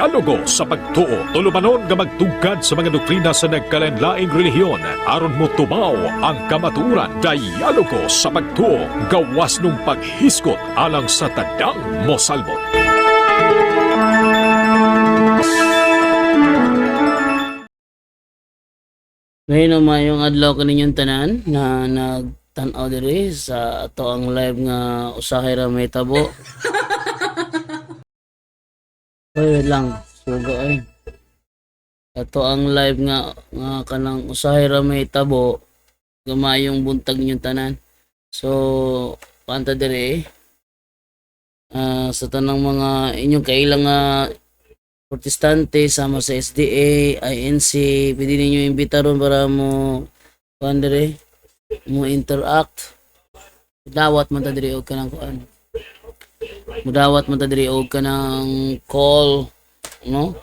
dialogo sa pagtuo. Tulumanon nga magtugkad sa mga doktrina sa nagkalanlaing relihiyon aron mo tumaw ang kamaturan. Dialogo sa pagtuo, gawas nung paghiskot alang sa tadang mosalbot. Ngayon naman yung adlaw kaninyong tanan na nagtanaw diri sa ato ang live nga usahay ra may tabo. Oy, wait lang. Suga ay. Ato ang live nga kanang usahay ra may tabo. Gamayong buntag ninyong tanan. So, panta diri sa tanang mga inyong kailang nga protestante sama sa SDA, INC, pwede ninyo imbitaron para mo pandere mo interact. Dawat man ta diri og kanang kuan. Mudawat man ta diri og kanang call, no?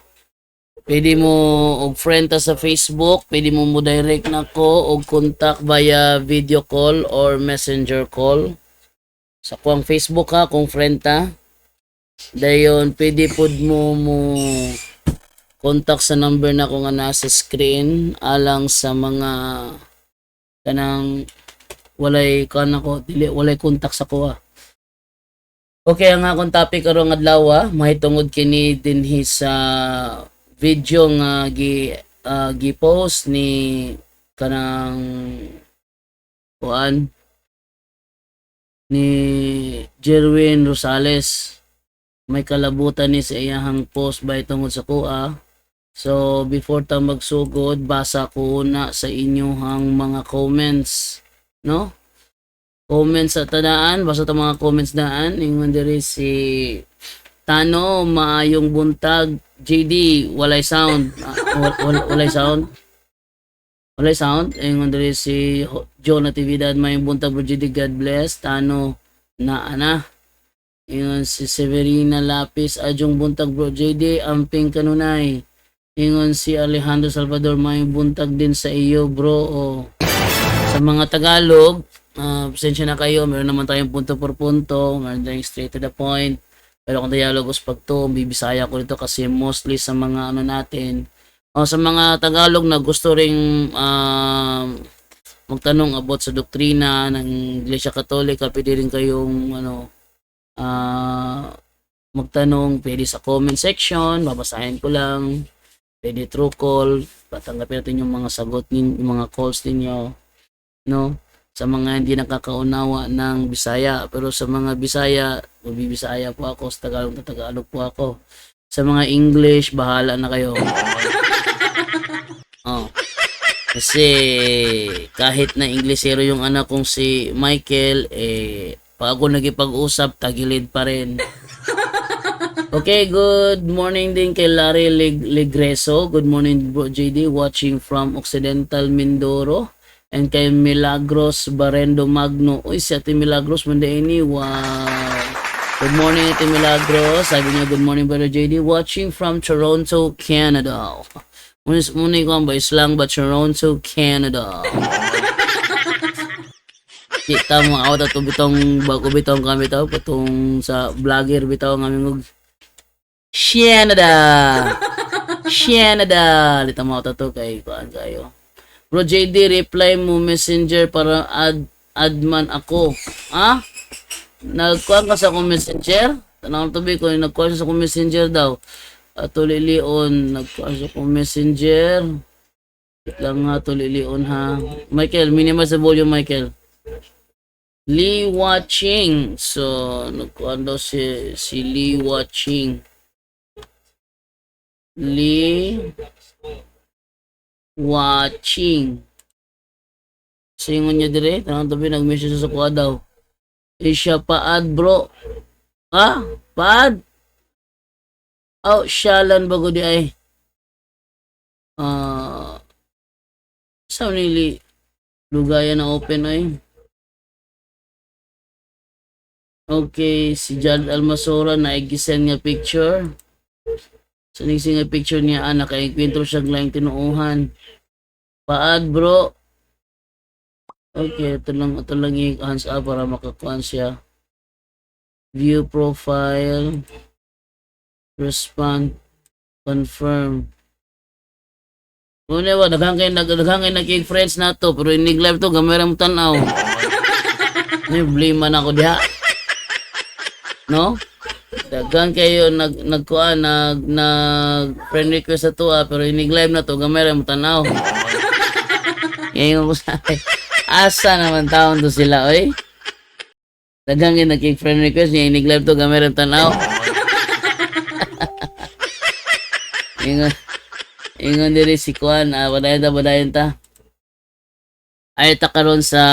Pwede mo og friend ta sa Facebook, pwede mo direct nako og contact via video call or messenger call. Sa kuang Facebook ha kung friend ta. Dayon pwede pod mo contact sa number na ko nga nasa screen alang sa mga kanang walay walay contact sa kuha. Okay, ang akong topic karong adlaw mahitungod kini dinhi sa video nga gi-post ni kanang kuan ni Jerwin Rosales. May kalabutan ni sa iyahang post by tungod sa kuha. So before ta magsugod, basa ko na sa inyong mga comments, no? Comments sa tadaan, basta ta mga comments daan. Ingon diri si Tano, maayong buntag. JD, walay sound. Walay sound. Walay sound. Ingon diri si John Natividad, maayong buntag bro JD, God bless. Tano, na. Ingon si Severina Lapis, adyong buntag bro JD, amping kanunay. Ingon si Alejandro Salvador, maayong buntag din sa iyo bro. Sa mga Tagalog, pasensya na kayo, meron naman tayong punto por punto, meron tayong straight to the point. Pero kung dialogos pag to, bibisaya ko dito kasi mostly sa mga natin. Sa mga Tagalog na gusto ring magtanong about sa doktrina ng Iglesia Katolika, pwede rin kayong magtanong, pwede sa comment section, babasahin ko lang. Pwede through call, patanggapin natin yung mga sagot yung mga calls ninyo, no? Sa mga hindi nakakaunawa ng Bisaya, pero sa mga Bisaya, magbibisaya po ako, sa Tagalog na Tagalog po ako. Sa mga English, bahala na kayo. Kasi kahit na Inglesero yung anak kong si Michael, pag ako nagipag-usap, tagilid pa rin. Okay, good morning din kay Larry Legreso. Good morning bro JD, watching from Occidental Mindoro. And kay Milagros Barendo Magno. Uy, si Ate Milagros Mandaini. Wow. Good morning Ate Milagros. Sabi niya, good morning brother JD, watching from Toronto, Canada. Muna ko ang ba islang ba Toronto, Canada. Kita mo ako tato bitong bago bitong kami tao patong sa vlogger bitaw ng aming Canada. Lita mo tato kay kuan kayo. Bro JD, reply mo messenger para add man ako. Nagkuhan ka sa akong messenger? Tanang tabi ko, nagkuhan sa akong messenger daw. Tulilion, nagkuhan sa akong messenger. Wait lang nga, tulilion ha. Michael, minimize the volume Michael. Lee watching. So, nagkuhan daw si Lee watching. Lee watching. Singon niya dire, tanong tabi nag-message sa kuha daw. Siya paad bro. Paad? Shalan bago di ay. Saan nili lugayan na open ay. Okay, si Jad Almasora na igisend nga picture. Sa nga picture niya, nakainkwentro siya lang tinuuhan. Paad bro. Okay, ito lang i-hands up para makakuan siya. View profile. Respond. Confirm. Una ba, daghang kayo naging friends na to, pero inig live to, gamay mo tanaw. May problema na ako diha. No? Daghang kayo nagkuan, friend request na to, pero inig live na to, gamay mo tanaw. Ngayon ko sabi, asa naman taon to sila, oy? Daghang kayo naging friend request, inig live to, gamay mo tanaw. Ingon diri si Kuan, badayon ta. Ay ta karon sa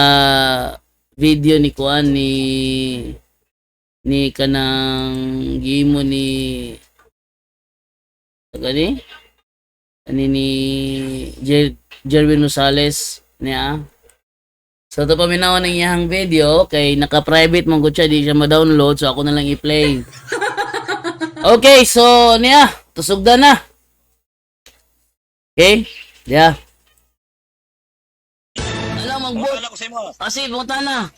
video ni Kuan ni kanang gimo ni gani ni Jerwin Rosales niya. So to paminawan ng iyang video kay naka-private man gud siya, di siya ma-download, so ako na lang i-play. Okay, so niya, tusugda na. Okay? Yeah. Alam magbot. Wala ko sa imo. Kasi buta na.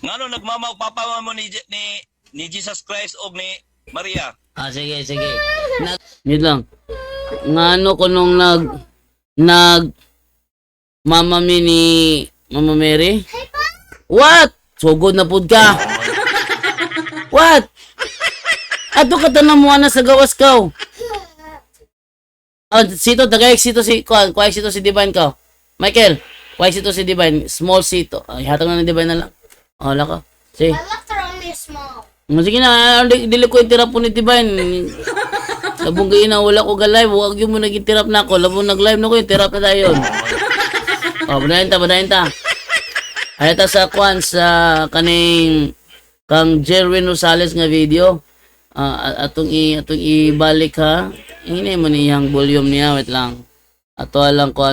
Ngano nagmamaw papa mo ni Jesus Christ og ni Maria? Sige. Yun lang. Ngano ko nung mamami ni Mama Mary? What? Sugod na pud ka. What? Ato ka tanong mo na sa gawas ka. Sito, tagayik sito si Divine ka. Michael, kuwag sito si Divine. Small sito. Ihatag na ng Divine na lang. Wala ka. Sige. Small. Sige na, dili ko itirap po ni Divine. Labong gaina, wala ko ga-live. Huwag yung mo nag-itirap na ako. Labong nag-live na ko, itirap na tayo. Badayin ta. Ay ta sa kwan sa kang Jerwin Rosales nga video. Atong ibalik ha. Hinay mo niyang volume niya, wait lang. Ato lang ko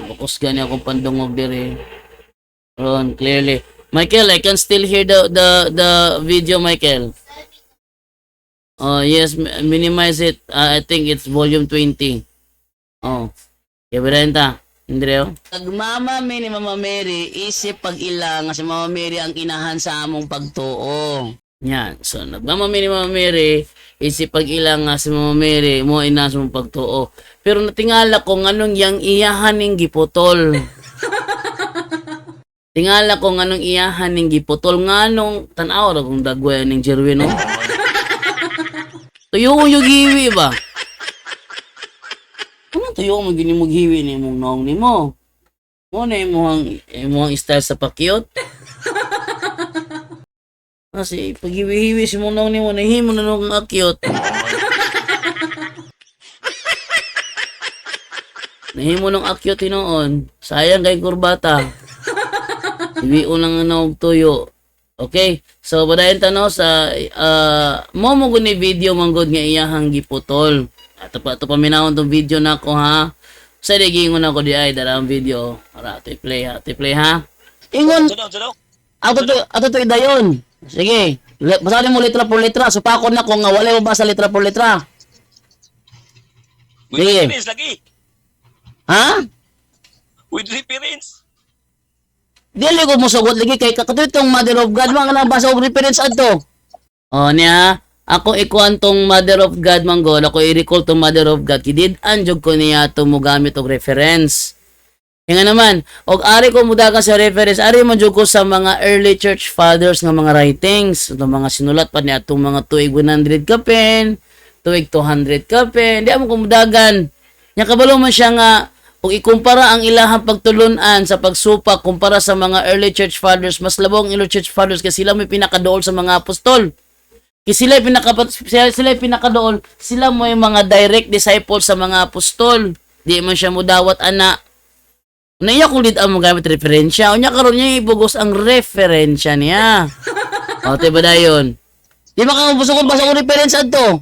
bukus gani akong pandungog diri. Ron, clearly. Michael, I can still hear the video, Michael. Oh, yes, minimize it. I think it's volume 20. Oh. Ibrenta, Andreo. Nagmamami ni Mama Mary, isip pag-ila nga si Mama Mary ang inahan sa among pagtuo. Yan. So, nagmamami ni Mama Mary, isip pag-ila nga si Mama Mary, mo inahan sa among pagtuo. Pero natingala ko nganong yang iyahan ning giputol. Tingala ko nganong iyahan ning giputol, nganong tanaw ra kung dagway ning Jerwin, no? Tuyo yung giwi ba? Ano tuyo mo gini mo giwi ni mong naong ni mo? Mo na imong style sa pakyot? Kasi pag-hiwi-hiwi si mong naong ni mo, nahimo na nung akyot. Nahimo nung akyot noon. Sayang kay kurbata. Iwi unang naog tuyo. Okay? So, badayon tanaw sa mo guni video manggod nga iyahang giputol. Ato pa minawon tong video nako ha. Sa digingon ako di ay dalang video. Para to play ha. Ingon. Sudaw. Ato to idayon. Sige. Basahin mo letra por letra. Supakon na ko nga wala mo basa letra por letra. With Sige. reference lagi. Ha? With reference. Dili ko mo sugot lagi kay kakatuy tong Mother of God mga nang basa og reference adto. O niya, ako ikuan tong Mother of God manggod, ako i-recall tong Mother of God. Kidid anjog ko niya to mo gamit og reference. Nga naman, og ari ko mudagan sa reference, ari man jud ko sa mga early church fathers nga mga writings, itong mga sinulat pa niya atong mga tuig 100 ka pen, tuig 200 ka pen, di mo ko mudagan. Nya kabalo man siya nga kung ikumpara ang ilahang pagtulunan sa pagsupak kumpara sa mga early church fathers, mas labong early church fathers kasi sila may pinakadool sa mga apostol. Kasi sila pinakadool, sila mo yung mga direct disciples sa mga apostol. Di man siya mudawat ana. Naiya kung lid ang magamit referensya. Unya karon niya ibugos ang referensya niya. O, diba na yun? Di ba ka basa ko referensya to?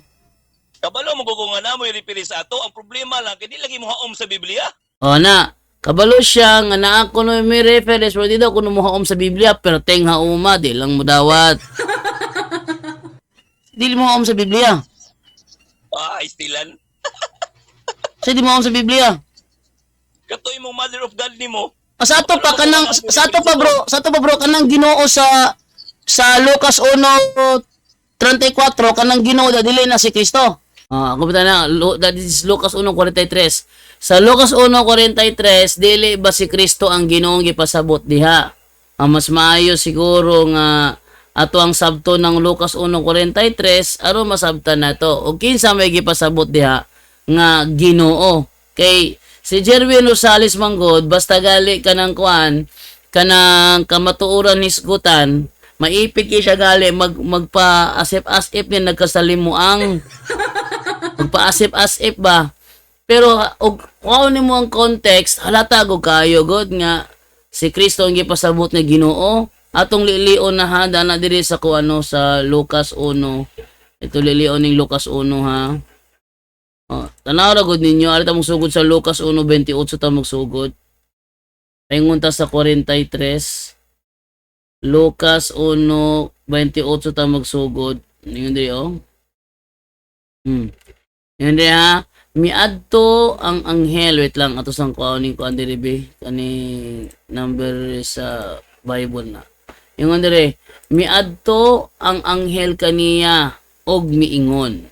Kabalo mo gugunga na mo yung reference ato. Ang problema lang kay di lagi mo haom sa Biblia. O na, kabalo siya nga naa ko no may reference pero di daw kuno mohaom sa Biblia pero tengha uma di lang mudawat. Di mo haom sa Biblia. Istilan. Sa di mo haom sa Biblia. Katoy mo Mother of God nimo. Sa ato pa bro kanang Ginoo sa Lucas 1:34 kanang Ginoo da dili na si Kristo. Ako ba na, that is Lucas 1:43. Sa Lucas 1:43, dili ba si Kristo ang Ginoong gipasabot diha? Ang mas maayo siguro nga ato ang sabto ng Lucas 1:43 aron masabtan nato. O kinsa may gipasabot diha nga Ginoo? Kay si Jerwin Rosales manggod basta gali kanang kuan kanang kamatuoran hisgutan, maipit siya gali magpa-asip-asip niya nagkasalimuang magpa-asip-asip ba. Pero og kuha nimo ang context, halata go kayo god nga si Kristo ang gipasabot nga Ginoo. Atong lilion na ha dana diri sa kuano sa Lucas 1. Ito lilion ning Lucas 1 ha. Tanaw ra gud ninyo ari ta sugod sa Lucas 1:28 ta magsugod. Paingon ta sa 43. Lucas 1:28 ta magsugod. Ningon diri Yun diri ha. Miadto ang anghel, wait lang ato sang kuaning kuan diri be kani number sa Bible na. Ingon diri, miadto ang anghel kaniya og miingon.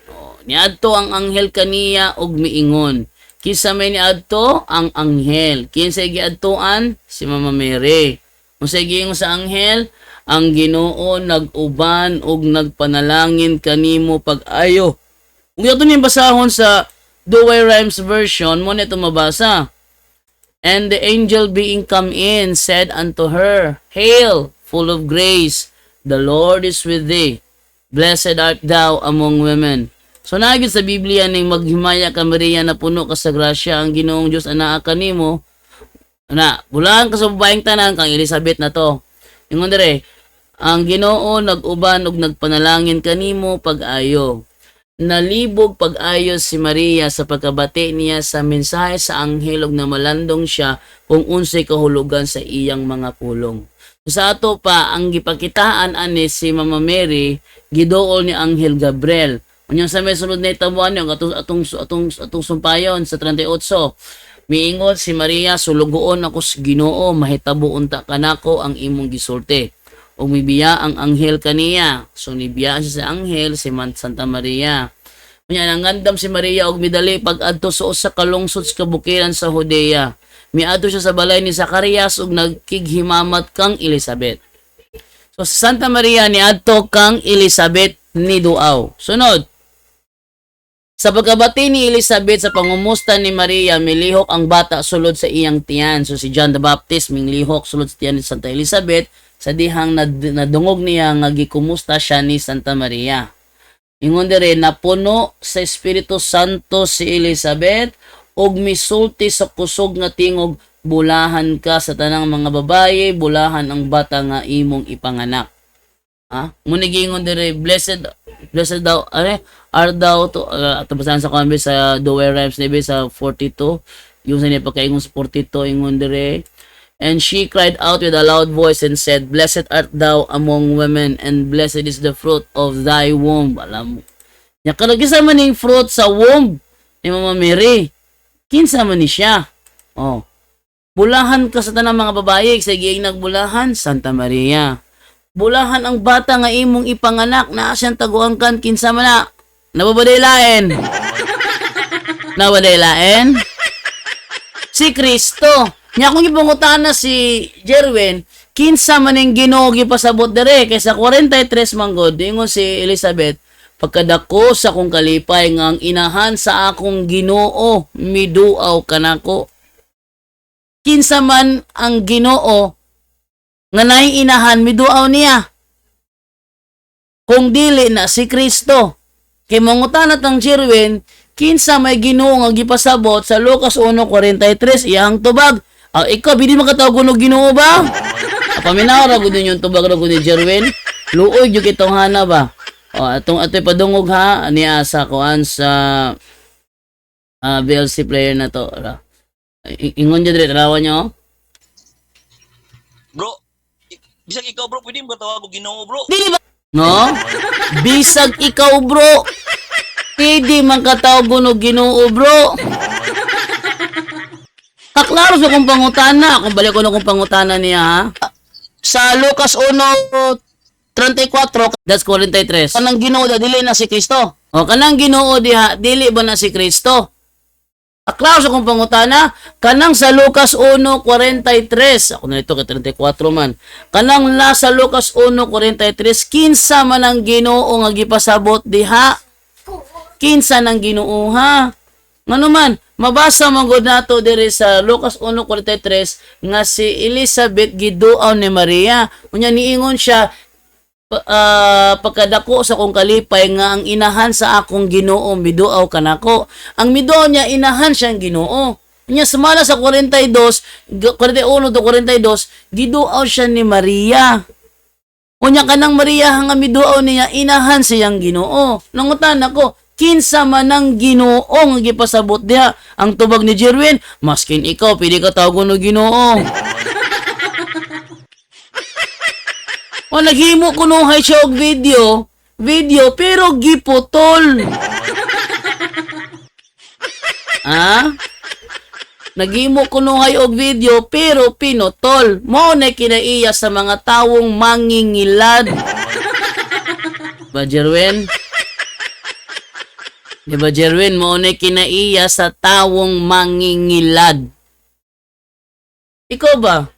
Niadto ang anghel kaniya og miingon. Kinsa may niadto ang anghel. Kinsa giadtoan si Mama Mary. Unsa giingon sa anghel? Ang Ginoo nag-uban og nagpanalangin kanimo pag-ayo. Kung ito ni basahon sa Douay Rhymes version, mo nito mabasa. And the angel being come in said unto her, Hail, full of grace, the Lord is with thee. Blessed art thou among women. So nagid sa Biblia ning maghimaya ka Maria na puno ka sa grasya, ang Ginoong Dios anaa kanimo. Bulan ka sa babaeng tanan kang Elizabeth na to. Ingon dire, ang Ginoo nag-uban og nagpanalangin kanimo pag-ayo. Nalibog pag-ayo si Maria sa pagkabati niya sa mensahe sa anghel ug namalandong siya kung unsay kahulugan sa iyang mga pulong. Sa ato pa ang gipakitaan ani si Mama Mary giduol ni Anghel Gabriel. Unyong sa may sunod na itabuan yung atong sumpayon sa 38. Miingon si Maria, sulugoon ako sa Ginoo, mahitabo unta kanako ang imong gisulti. O mibiya ang anghel kaniya. So nibiya siya sa anghel si Santa Maria. Unya nangandam si Maria og midali pag-adto sa usa ka lungsod sa kabukiran sa Judea. Miadto siya sa balay ni Zacarias ug nagkighimamat kang Elizabeth. So sa Santa Maria niadto kang Elizabeth ni duaw. Sunod. Sa pagkabati ni Elizabeth sa pangumusta ni Maria, milihok ang bata sulod sa iyang tiyan. So si John the Baptist minglihok sulod sa tiyan ni Santa Elizabeth sa dihang nadungog niya nga gikumusta siya ni Santa Maria. Ingon dire napuno sa Espiritu Santo si Elizabeth og misulti sa kusog nga tingog, bulahan ka sa tanang mga babaye, bulahan ang bata nga imong ipanganak. Muna gingon dire blessed daw are thou to ato basahan sa kambe sa Douay Rhymes nebe sa 42 yung sa niya pagkaingon sa 42 ingon dire. And she cried out with a loud voice and said, Blessed art thou among women, and blessed is the fruit of thy womb. Alam mo. Nakalagisa man yung fruit sa womb ni Mama Mary. Kinsa man ni siya. Bulahan ka sa tanang mga babaye, sa giyang nagbulahan, Santa Maria. Bulahan ang bata nga imong ipanganak, na siyang taguangkan, kinsa man na. Nababadaylain. Nababadaylain? Si Kristo. Nya kung ipangutana si Jerwin, kinsa man ang Ginoo gipasabot dire kaysa 43 manggod ingon si Elizabeth, pagkadako sa akong kalipay nga ang inahan sa akong Ginoo miduaw kanako. Kinsa man ang Ginoo nga naay inahan miduaw niya. Kung dili na si Kristo. Kay mangutana tang Jerwin, kinsa may Ginoo nga gipasabot sa Lucas 1:43 iyang tubag. Ikaw, bidi makatawag ko Ginoo ba? Paminaw ra gud yung tubag ra gud ni Jerwin. Luoy gyud kitong hana ba? Ato'y padungog ha niya sa kuan sa VLC player na to. Ingon jud dire tanawan nyo. Bro, bisag ikaw bro, pwede mo katawag og Ginoo bro. Dili ba? No? Bisag ikaw bro. Pwede man katawag og Ginoo bro. Kaklaro sa kong pangutana. Kung balik ko na kong pangutana niya ha. Sa Lucas 1, 34, that's 43. Kanang Ginoo da dili na si Kristo. O kanang Ginoo diha dili ba na si Kristo? Aklaro sa kong pangutana, kanang sa Lucas 1:43, ako na ito kay 34 man. Kanang sa Lucas 1:43, kinsa man ang Ginoo nga gipasabot diha? Kinsa nang Ginoo ha? Ngano man, mabasa man gud nato diri sa Lucas 1:43 nga si Elizabeth giduaw ni Maria. Unya niingon siya, pagkadako sa kong kalipay nga ang inahan sa akong Ginoo miduaw kanako. Ang miduaw niya inahan siyang Ginoo. Nya sumala sa 41 to 42 giduaw siya ni Maria. Unya kanang Maria nga miduaw niya inahan siyang Ginoo. Nangutan ako, kinsa man ang Ginoo nga gipasabot diha? Ang tubag ni Jerwin, maskin ikaw pili ka tawgon og Ginoo. O naghimo kunuhay siya og video pero giputol. Naghimo kunuhay og video pero pinutol. Mao na kinaiya sa mga tawong mangingilad. Ba Jerwin? Di ba Jerwin, mao na kinaiya sa tawong mangingilad. Ikaw ba?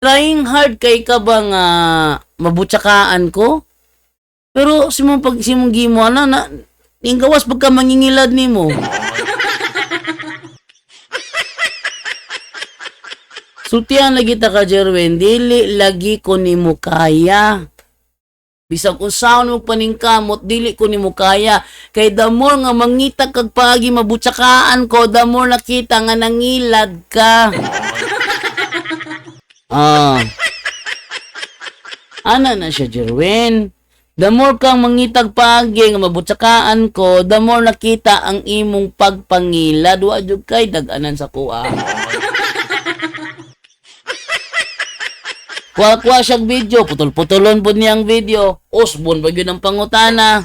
Trying hard kay ka ba nga mabutsakaan ko? Pero simong gimo na ning gawas pagka mangingilad nimo. Sutian lagi ta ka Jerwin, dili lagi ko nimo kaya. Bisag usaon mo paningkamot, dili ko nimo kaya. Kay the more nga mangita kag paagi mabutsakaan ko, the more nakita nga nangilad ka. Ana na siya, Jerwin. The more kang mangitag paagi nga mabutsakaan ko, the more nakita ang imong pagpangilad. Wa jud kay dag-anan sa kuha. Kuha siyang video, putol-putulon po niyang video. Usbon ba yun ang pangutana?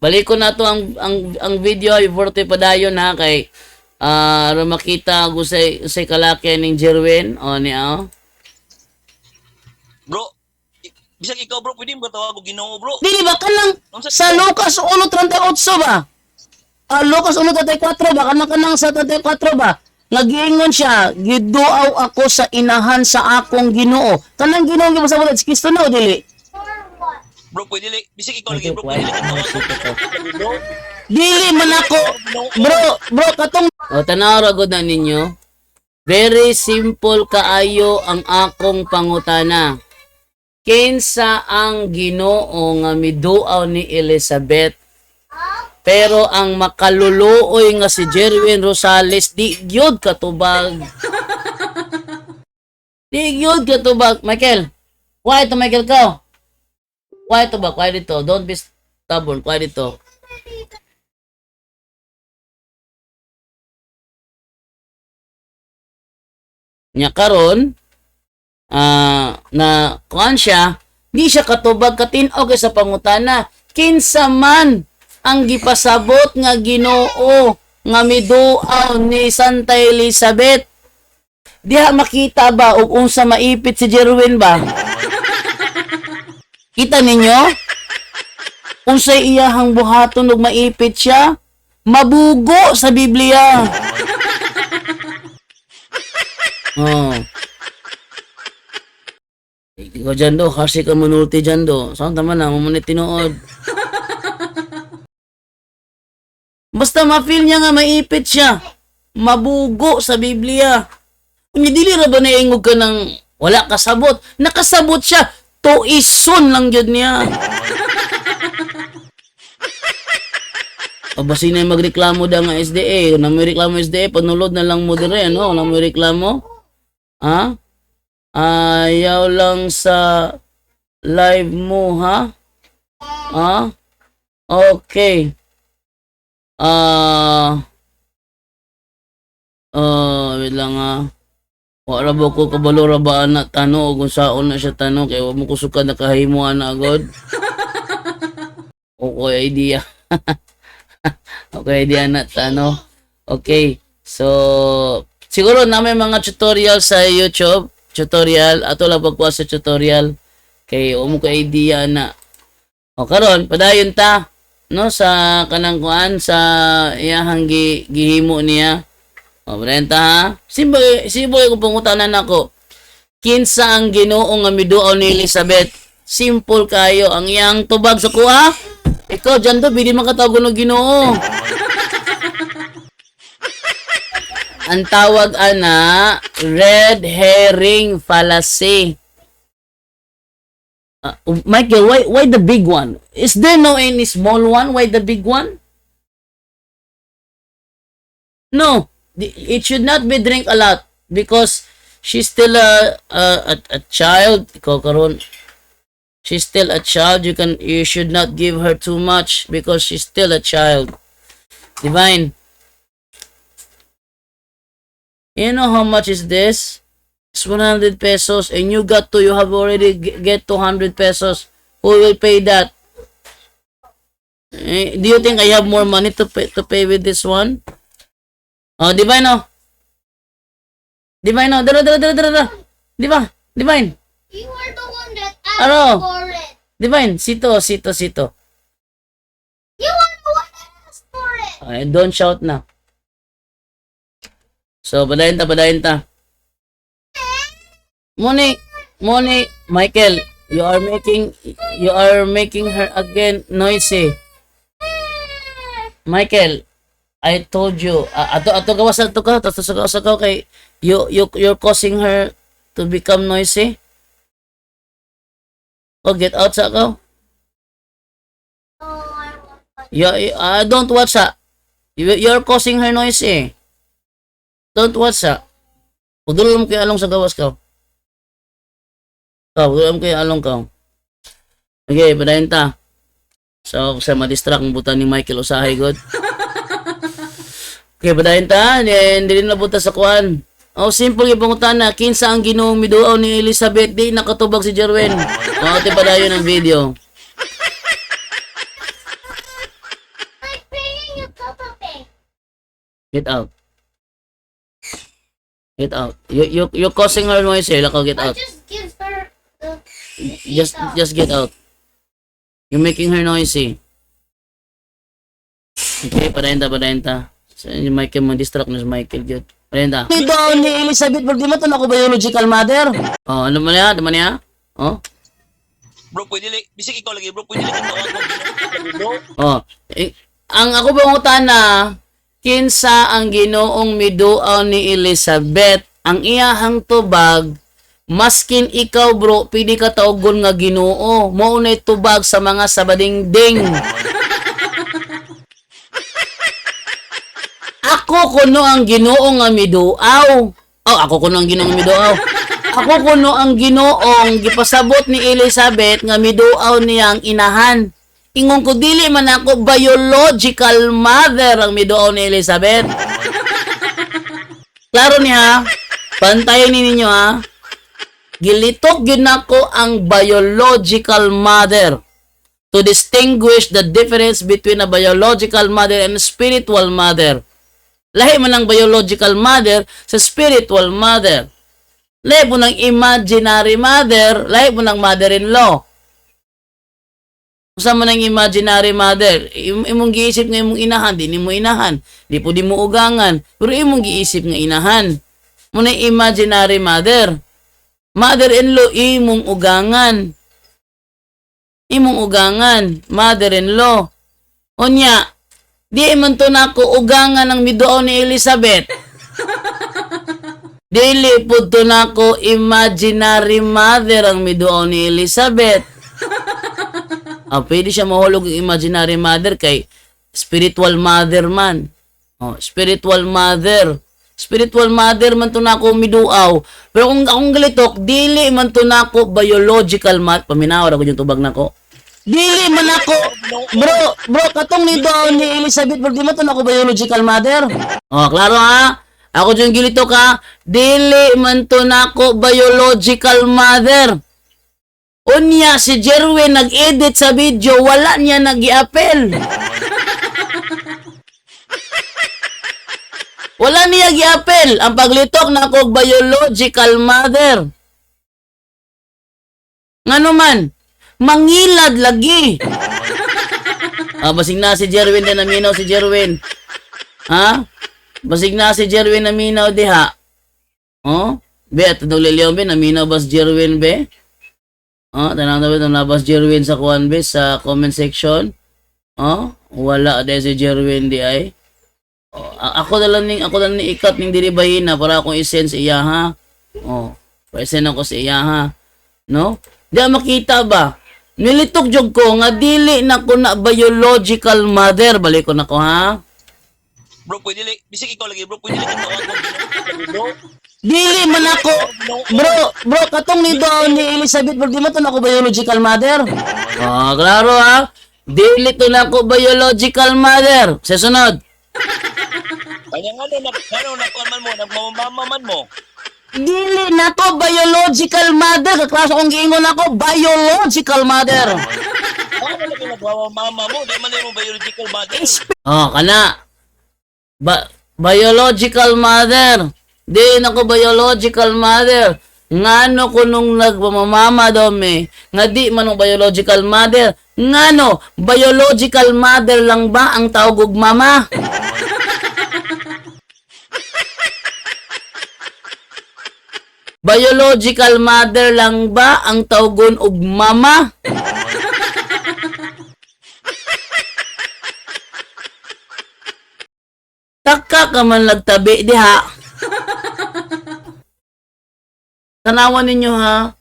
Balik ko na to ang video before tayo padayon ha kay makita gusay kalaki ning Jerwin niya. Bro, bisag ikaw bro, pwede mo tawag og Ginoo bro. Dili ba kanang sa Lucas 1:38 ba? Lucas 1:34 ba kanang sa 34 ba? Nagiingon siya, giduaw ako sa inahan sa akong Ginoo. Kanang Ginoo nga pasabot si Kristo na o dili? Bro, pwede li, bisag ikaw lagi bro, pwede li tawag. Dili man ako. Bro, katong tanaw ra gud na ninyo. Very simple kaayo ang akong pangutana. Kinsa ang Ginoo nga miduaw ni Elizabeth? Pero ang makaluluoy nga si Jerwin Rosales di gyud katubag. Di gyud katubag, Michael. Why to Michael ka? Why to ba? Why dito? Don't be stubborn. Why dito? Nya karon na kuan siya, di siya katubag katin-og sa pangutana. Kinsa man ang gipasabot nga Ginoo nga miduaw ni Santa Elizabeth? Diha makita ba og unsa maipit si Jerwin ba? Kita ninyo? Unsay iyahang buhaton og maipit siya? Mabugo sa Biblia. Ikaw dyan do, kasi ka manulti dyan do. Saan tama na, mamunit tinuod. Basta ma-feel niya nga maipit siya. Mabugo sa Biblia. Kung dili ra ba naingog ka ng wala kasabot? Nakasabot siya. Tuison lang yun niya. O basi na magreklamo da nga SDA. Kung na may reklamo SDA, panulod na lang mo dire. Ano? Kung na may reklamo? Ha? Ayaw lang sa live mo, ha? Ha? Okay. Wait lang wala ba ko kabalo ra ba anak tano kung saon na siya tano kay wa mo kusuka nakahimo ana agad. Okay idea. Okay idea na tano. Okay. So siguro na may mga tutorial sa YouTube, tutorial ato lang pagkuha sa tutorial Kay umo ko idea na. O karon padayon ta no sa kanang kuan sa iyahang gihimo niya. O brenta ha. Simple ko pangutanan nako. Kinsa ang Ginoo nga miduaw ni Elizabeth? Simple kayo ang iyang tubag sa kuha. Ikaw dyan to, bili makatawag ng Ginoo. Ang tawag ana, red herring fallacy. Michael, why the big one? Is there no any small one? Why the big one? No, it should not be drink a lot because she's still a child. Ikaw karon, she's still a child. You should not give her too much because she's still a child. Divine. You know how much is this? It's 100 pesos and you have already get 200 pesos. Who will pay that? Do you think I have more money to pay with this one? Oh, Divine, oh. Divine, oh. Dara. Divine. You are the one that asked Ano? for it. Divine, sito. You are the one that asked for it. Okay, don't shout na. So, padayin ta. Moni, Michael, you are making her again noisy. Michael, I told you, ato gawas ato ka, tapos sagaw kay you're causing her to become noisy. Oh, get out sa ka. Oh, I want Don't watch sa. You're causing her noisy. Don't watch sa. Pagdulong mo kay along sa gawas ka. Pagdulong mo kay along ka. Okay, padayin ta. So, sa ma-distract ang buta ni Michael Usahay, God. Okay, padayin ta. Hindi rin nabuta sa kuan. Oh, simple yung pangutan na. Kinsa ang Ginoo miduaw ni Elizabeth. Di nakatubag si Jerwin. Ate padayon ang video. I'm paying you Papa Pay. Get out. Get out. You're causing her noise eh. Lakaw, get I out. just give her the Just get out. You're making her noisy. Okay, padayin ta. So, yung Michael mo, distract na si Michael, good. Padayin ta. Ito ni Elizabeth, di mo ito na ako biological mother? Oh, ano man niya? Oh? Bro, bisik ikaw lagi, bro, pwede lang tawag ko. Oh. Ang ako bangutan na, kinsa ang Ginoong miduaw ni Elizabeth, ang iyahang tubag, maskin ikaw bro, pwede ka taugon nga Ginoo. Maunay tubag sa mga sabadingding. Ako kuno ang Ginoo nga miduaw. Oh, ako kuno ang Ginoo nga miduaw. Ako kuno ang Ginoong gipasabot ni Elizabeth nga miduaw niyang inahan. Ingon ko dili man ako biological mother ang miduaw ni Elizabeth. Klaro niya. Pantayin ninyo ha. Gilitok yun ako ang biological mother to distinguish the difference between a biological mother and a spiritual mother. Lahi man ang biological mother sa spiritual mother. Lahi mo ng imaginary mother, lahi mo ng mother-in-law. Kasama ng imaginary mother, imong giisip nga imong inahan, di mo inahan, di po di mo ugangan, pero imong giisip nga inahan. Muna imaginary mother. Mother-in-law, imong ugangan. Imong ugangan, mother-in-law. Onya, di man to nako ugangan ng miduaw ni Elizabeth. Dili po to nako imaginary mother ang miduaw ni Elizabeth. Pwede siya mahulog yung imaginary mother kay spiritual mother man. Spiritual mother. Spiritual mother man to nako miduaw. Pero kung akong galitok, dili man to nako biological mother. Paminaw ako yung tubag nako. Dili man ako. Bro, katong ni doon ni Elizabeth, di man to nako biological mother. Klaro ha? Ako yung gilitok ha? Dili man to nako biological mother. Unya, si Jerwin nag-edit sa video, wala niya nag-i-appel. Wala niya gi-appel ang paglitok na kog biological mother. Ngano man, mangilad lagi. Basig na si Jerwin din naminaw si Jerwin. Ha? Basig na si Jerwin naminaw diha. Oh? Be, at Leon be, naminaw ba si Jerwin be? Oh, tanang na ba nabas Jerwin sa kuan be sa comment section? Oh, wala dahil si Jerwin di ay. Oh, ako na lang ni ikat ning diri bahina para akong i-send sa iya ha. Oh, pa-send ako sa iya ha. No? Di makita ba? Nilitok jog ko nga dili na ko na biological mother. Balik ko na ko ha. Bro, pwede li, bisig ikaw lagi, bro, pwede li tawag mo, bro. Dili man ako. Bro, katong ni Don ni Elizabeth, bro, di man to na ko biological mother. Oh, klaro ha. Dili to na ko biological mother. Sa sunod. Kanya nga nakuan man mo, nagmamama man mo. Dili na ko biological mother. Kaklase kong giingon ako, biological mother. Ano lagi nagmamama mo, di man mo biological mother. Oh, kana. Biological mother. Di na ko biological mother. Ngano ko nung nagmamama dome, nga di man ang biological mother. Ngano, biological mother lang ba ang tawag og mama? Biological mother lang ba ang tawgon og mama? Taka ka man lagtabi diha. Tanawan ninyo ha.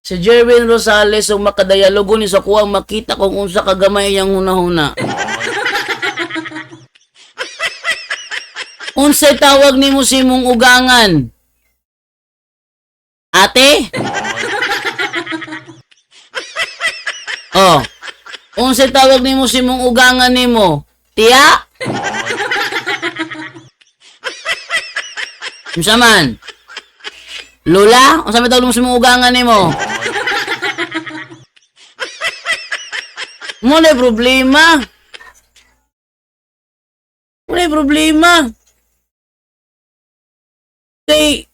Si Jerwin Rosales ug makadayalogo ni sa kuwang makita kung unsa kagamay yang hunahuna. Unsay tawag nimo si mong ugangan? Ate? Oh. Unsay tawag nimo si mong ugangan nimo? Tiya? Unsa man? Lola? Unsa man tawag mo si mong ugangan nimo? Mo na problema. Wala problema. Kay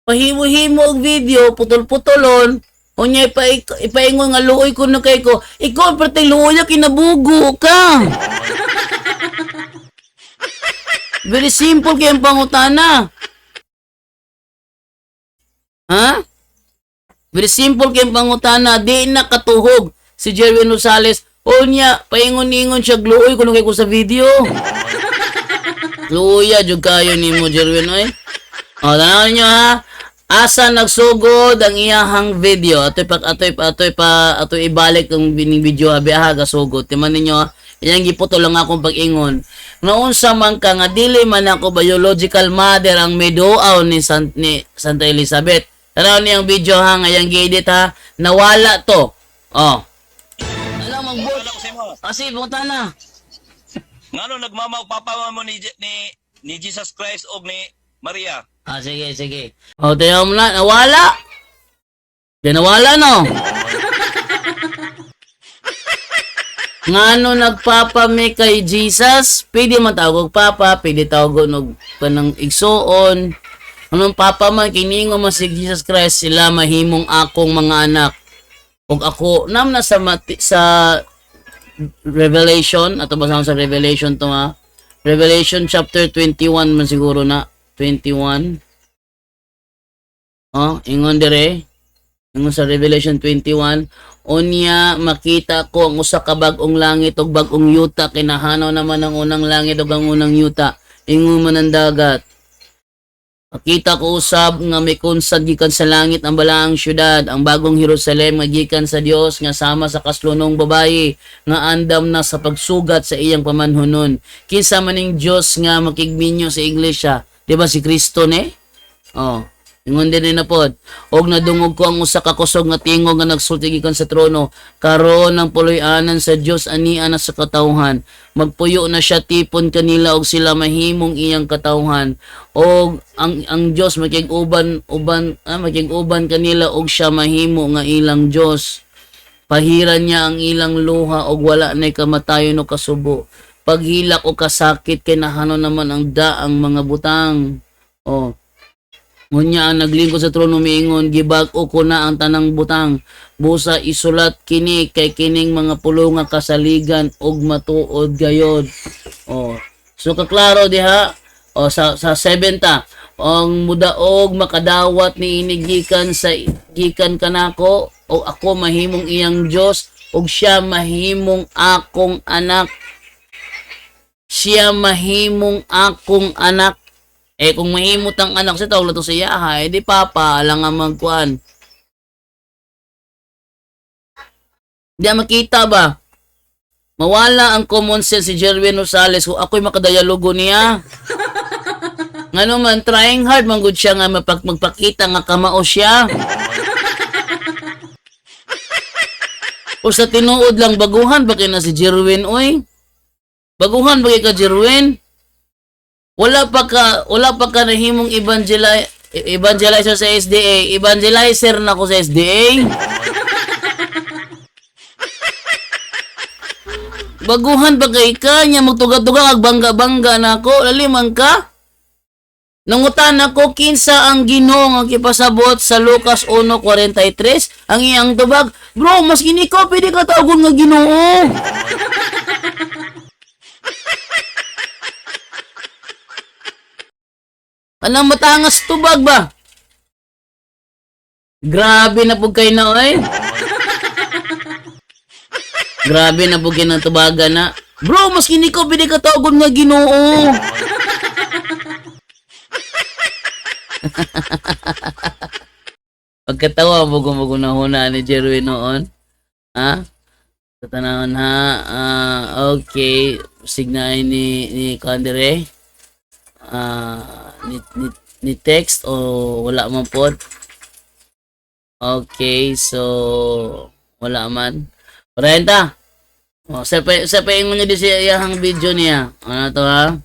pahimo-himo og video, putol-putolon, unya ipaingon nga luoy ko na kay ko, ikaw pertay luoy kinabugo ka. Very simple kay ang pangutana. Ha? Very simple kay ang pangutana, di na katuhog si Jerwin Rosales. Unya, paingon-ingon siya luoy ko na kay ko sa video. Luya jud kayo nimo Jerwin oy. O tanaw niyo ha. Asa nagsugod ang iyahang video. Atoy ibalik ang bining video abi ha gasugod. Timan ninyo ha. Iyang giputo lang akong pag-ingon. Noon sa man ka nga dili man ako biological mother ang meduaw ni Santa Elizabeth. Tanaw niyang video ha ngayang gi-edit ha. Nawala to. Oh. Alam mo Wala ko sa imo. kasi buta na. Ngano nagmamagpapa mo ni Jesus Christ og ni Maria. Sige. O, tayo mo na. Nawala. Di nawala, no? Ngano nagpapami kay Jesus? Pwede man tawag og papa, pwede tawag og panang igsoon. Anong papa man, kiningo man si Jesus Christ, sila mahimong akong mga anak. Og ako, nam na sa Revelation, ato ba sa Revelation to ha? Revelation chapter 21 man siguro na. 21. Oh, ingon dire. Ingon sa Revelation 21. Unya, makita ko ang usa ka bag-ong langit ug bag-ong yuta. Kinahanaw naman ang unang langit ug ang unang yuta. Ingon man ang dagat. Makita ko usab nga may kunsad gikan sa langit ang balaang syudad, ang bagong Jerusalem nga gikan sa Dios nga sama sa kaslunong babayi nga andam na sa pagsugat sa iyang pamanhunon. Kinsa maning Dios nga makigminyo sa iglesia, di ba si Kristo ne? Oh, ingon din na pod. Og nadungog ko ang usa ka kusog nga tingog nga nagsulti gikan sa trono, karon ang puloy-anan sa Dios ani ana sa katawhan. Magpuyo na siya tipon kanila og sila mahimong iyang katawhan. Og ang Dios makig-uban kanila og siya mahimo nga ilang Dios. Pahiran niya ang ilang luha og wala nay kamatayon o kasubo. Paghilak o kasakit kay nahano naman ang daang mga butang. Oh. Ngunya ang naglingkod sa trono miingon, gibag-o ko na ang tanang butang. Busa isulat kini kay kining mga pulo nga kasaligan og matuod gayod. Oh. So kaklaro diha sa 70 ang mudaog makadawat ni inigikan sa gikan kanako o ako mahimong iyang Dios ug siya mahimong akong anak. Siya mahimong akong anak. Eh kung mahimot ang anak sa tawag to siya ha, edi papa alang nga magkuan. Di makita ba? Mawala ang common sense si Jerwin Rosales kung ako'y makadayalogo niya. Ngano man, trying hard man gud siya nga magpakita nga kamao siya. O sa tinuod lang, baguhan ba kayo na si Jerwin, oy? Baguhan ba kayo ka Jerwin? Wala pa ka nahimong evangelizer sa SDA. Evangelizer na ko sa SDA. Baguhan ba kay ka niya magtuga-tuga ag bangga-bangga na ako laliman ka? Nangutan ako kinsa ang Ginoo nga gipasabot sa Lucas 1:43 ang iyang tubag. Bro, mas kini ko pwede ka tawgon nga Ginoo. Anong matangas tubag ba? Grabe na pug kay na oy. Grabe na po ng tubagan na. Bro, mas kini ko pwede ka tawgon nga Ginoo. Pagkatawa mo gumugunahuna ni Jerwin noon. Ha? Sa tanahon ha. Okay. Signay ni Kandere. Ni text o wala man po. Okay. So, wala man. 40. Oh, sa paingon niya di siya ang video niya. Ano to ha?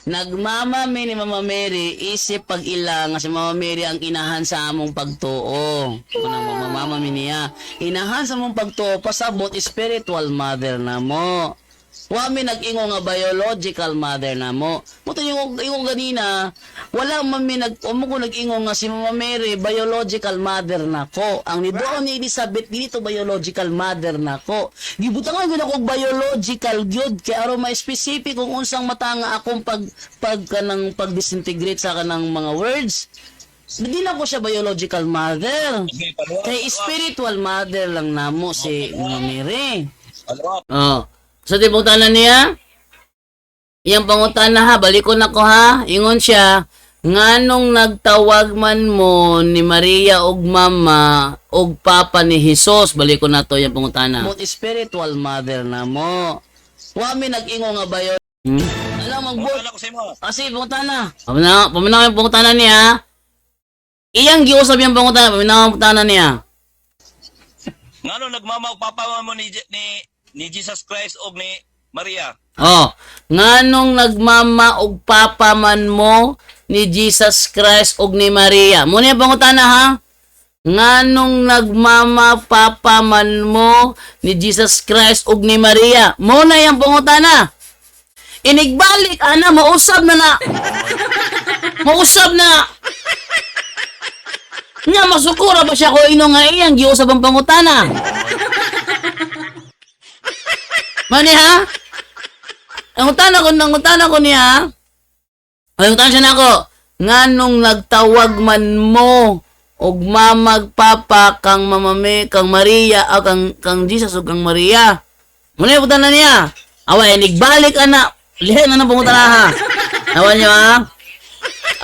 Nagmamami ni Mama Mary isip pag ila nga si Mama Mary ang inahan sa among pagtuo. Unang mamamami niya. Inahan sa among pagtuo pasabot spiritual mother na mo. Wa mi nag-ingo nga biological mother na mo. Puto yung ganina, wala man mi ko nag-ingo nga si Mama Mary biological mother na ko. Ang ni doon ni Elizabeth dito biological mother na ko. Gibutangan gyud ako biological gyud kay aron ma specific kung unsang mata nga akong pag-disintegrate sa kanang mga words. Hindi na ko siya biological mother. Kay spiritual mother lang namo si Mama Mary. Oh. So, di pangutanan niya? Iyang pangutana ha, balik ko na ko ha. Ingon siya, nganong nagtawag man mo ni Maria og mama og papa ni Jesus. Balik ko na to, iyang pangutana. Spiritual mother na mo. Wa mi nag-ingo nga ba yun? Alam, mag-vote. Kasi, pangutana. Paminaw yung pangutana niya. Iyang giusap yung pangutana, paminaw yung pangutana niya. Ngano nagmamaw papa mo ni Jesus Christ og ni Maria. Oh, nganong nagmama og papa man mo ni Jesus Christ og ni Maria. Muna yung pangutana ha. Nganong nagmama papa man mo ni Jesus Christ og ni Maria. Muna yung pangutana. Inigbalik ana mausab na. Mausab na. Nya masukura ba siya ko ino nga iyang giusab ang pangutana? Mani ha? Ang utana ko niya. Ang utana siya na ako. Nganong nagtawag man mo og mamag papa kang mamame kang Maria o kang Jesus o kang Maria. Muna yung utana niya. Away, nigbalik ana. Lihan na ng pangutana ha. Awan niyo ha?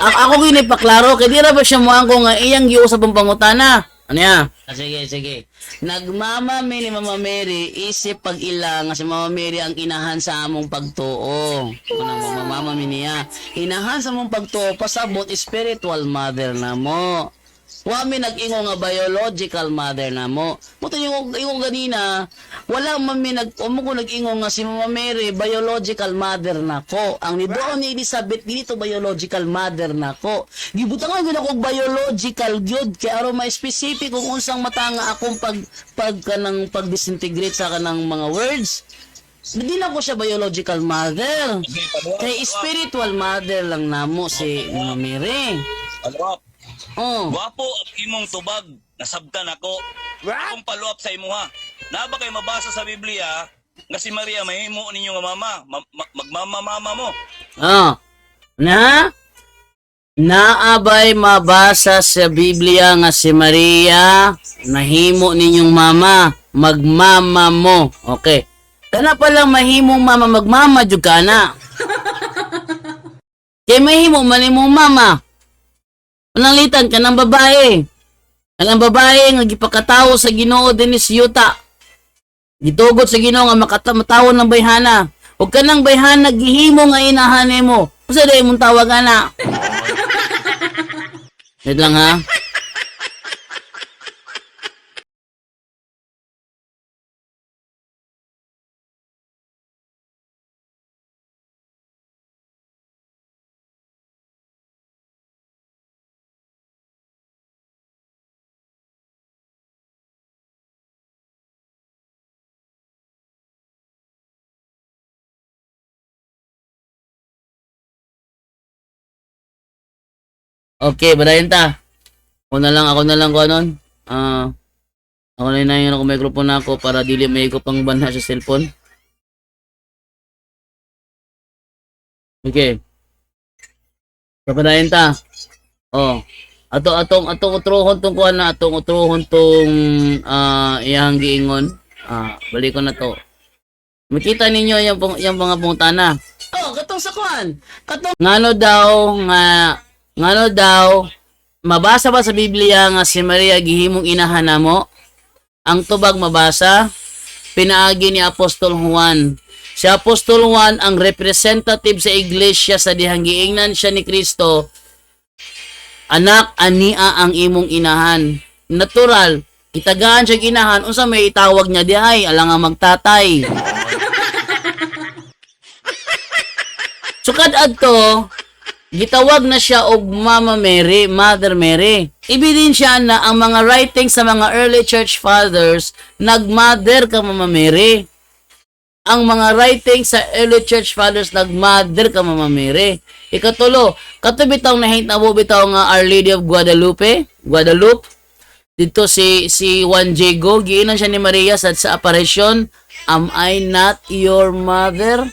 Ako ginipaklaro. Kaya di ra ba siya muang ko nga iyang giusap ang pangutana. Ano ya? Sige. Nagmamami ni Mama Mary isip pag ila nga si Mama Mary ang inahan sa among pagtuo. Unang mamamami niya. Inahan sa among pagtuo pasabot spiritual mother na mo. Wa mi nag-ingo nga biological mother na mo. Puto yung ganina, wala man mi ko nag-ingo nga si Mama Mary biological mother na ko. Ang ni doon ni Elizabeth dito biological mother na ko. Gibutangan gyud ako biological gyud kay aron ma specific kung unsang mata nga akong pag-disintegrate sa kanang mga words. Hindi na ko siya biological mother. Kay spiritual mother lang namo si Mama Mary. Paluap. Oh. Gwapo ang imong tubag. Nasabtan ako. Akong paluap sa imo ha. Na ba kay mabasa sa Biblia nga si Maria mahimo ninyo nga mama, magmamamama mo. Ah. Naabay mabasa sa Biblia nga si Maria nahimo ninyong mama, magmama mo. Okay. Kana palang mahimong mama, magmama jud ka na. Kay mahimo man imong mama. Pananglitan ka ng babae. Ang babae nga gipakatawo sa Ginoo dinhi si Yuta. Gitugot sa Ginoo nga matawo ng bayhana. Ug kanang bayhana gihimo nga inahan nimo. Usa day imong tawag ana. Wait lang ha. Okay, badayon ta. Ako na lang ko anon. Ako na yung ako microphone na ako para dili may ko pang banha sa cellphone. Okay. Kapadayon ta. Oh. Atong utrohon tong kuan na atong utrohon tong iyang giingon. Balik ko na to. Makita ninyo yung mga pungtana. Oh, katong sa kuan. Katong ngano daw mabasa ba sa Biblia nga si Maria gihimong inahan namo? Ang tubag mabasa pinaagi ni Apostol Juan. Si Apostol Juan ang representative sa iglesia sa dihang giingnan siya ni Kristo. Anak ania ang imong inahan. Natural, itagaan siya inahan unsa may itawag niya dihay alang nga magtatay. Sukad adto gitawag na siya og Mama Mary, Mother Mary. Ebidensya na ang mga writings sa mga early church fathers, nagmother ka Mama Mary. Ang mga writings sa early church fathers, nagmother ka Mama Mary. Ikatulo, katubitaw na hintabo bitaw nga Our Lady of Guadalupe. Dito si Juan Diego, giinan siya ni Maria sa apparition, Am I not your mother?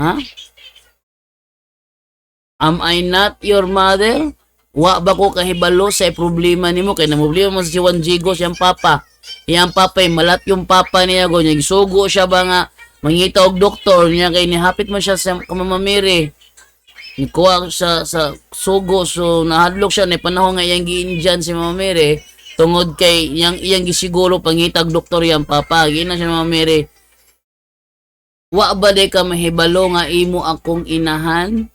Ha? Am I not your mother? Wa ba ko kahibalo sa problema nimo kay na problema mo si Juan Diego siyang papa. Iyang papa malat yung papa niya go niya gisugo siya ba nga mangita og doktor niya kay nihapit man siya sa Mama Mary. Nikuha sa sugo so nahadlok siya na panahon nga iyang giinjan si Mama Mary tungod kay iyang gisiguro pangitag doktor iyang papa. Gina siya Mama Mary. Wa ba de ka mahibalo nga imo akong inahan?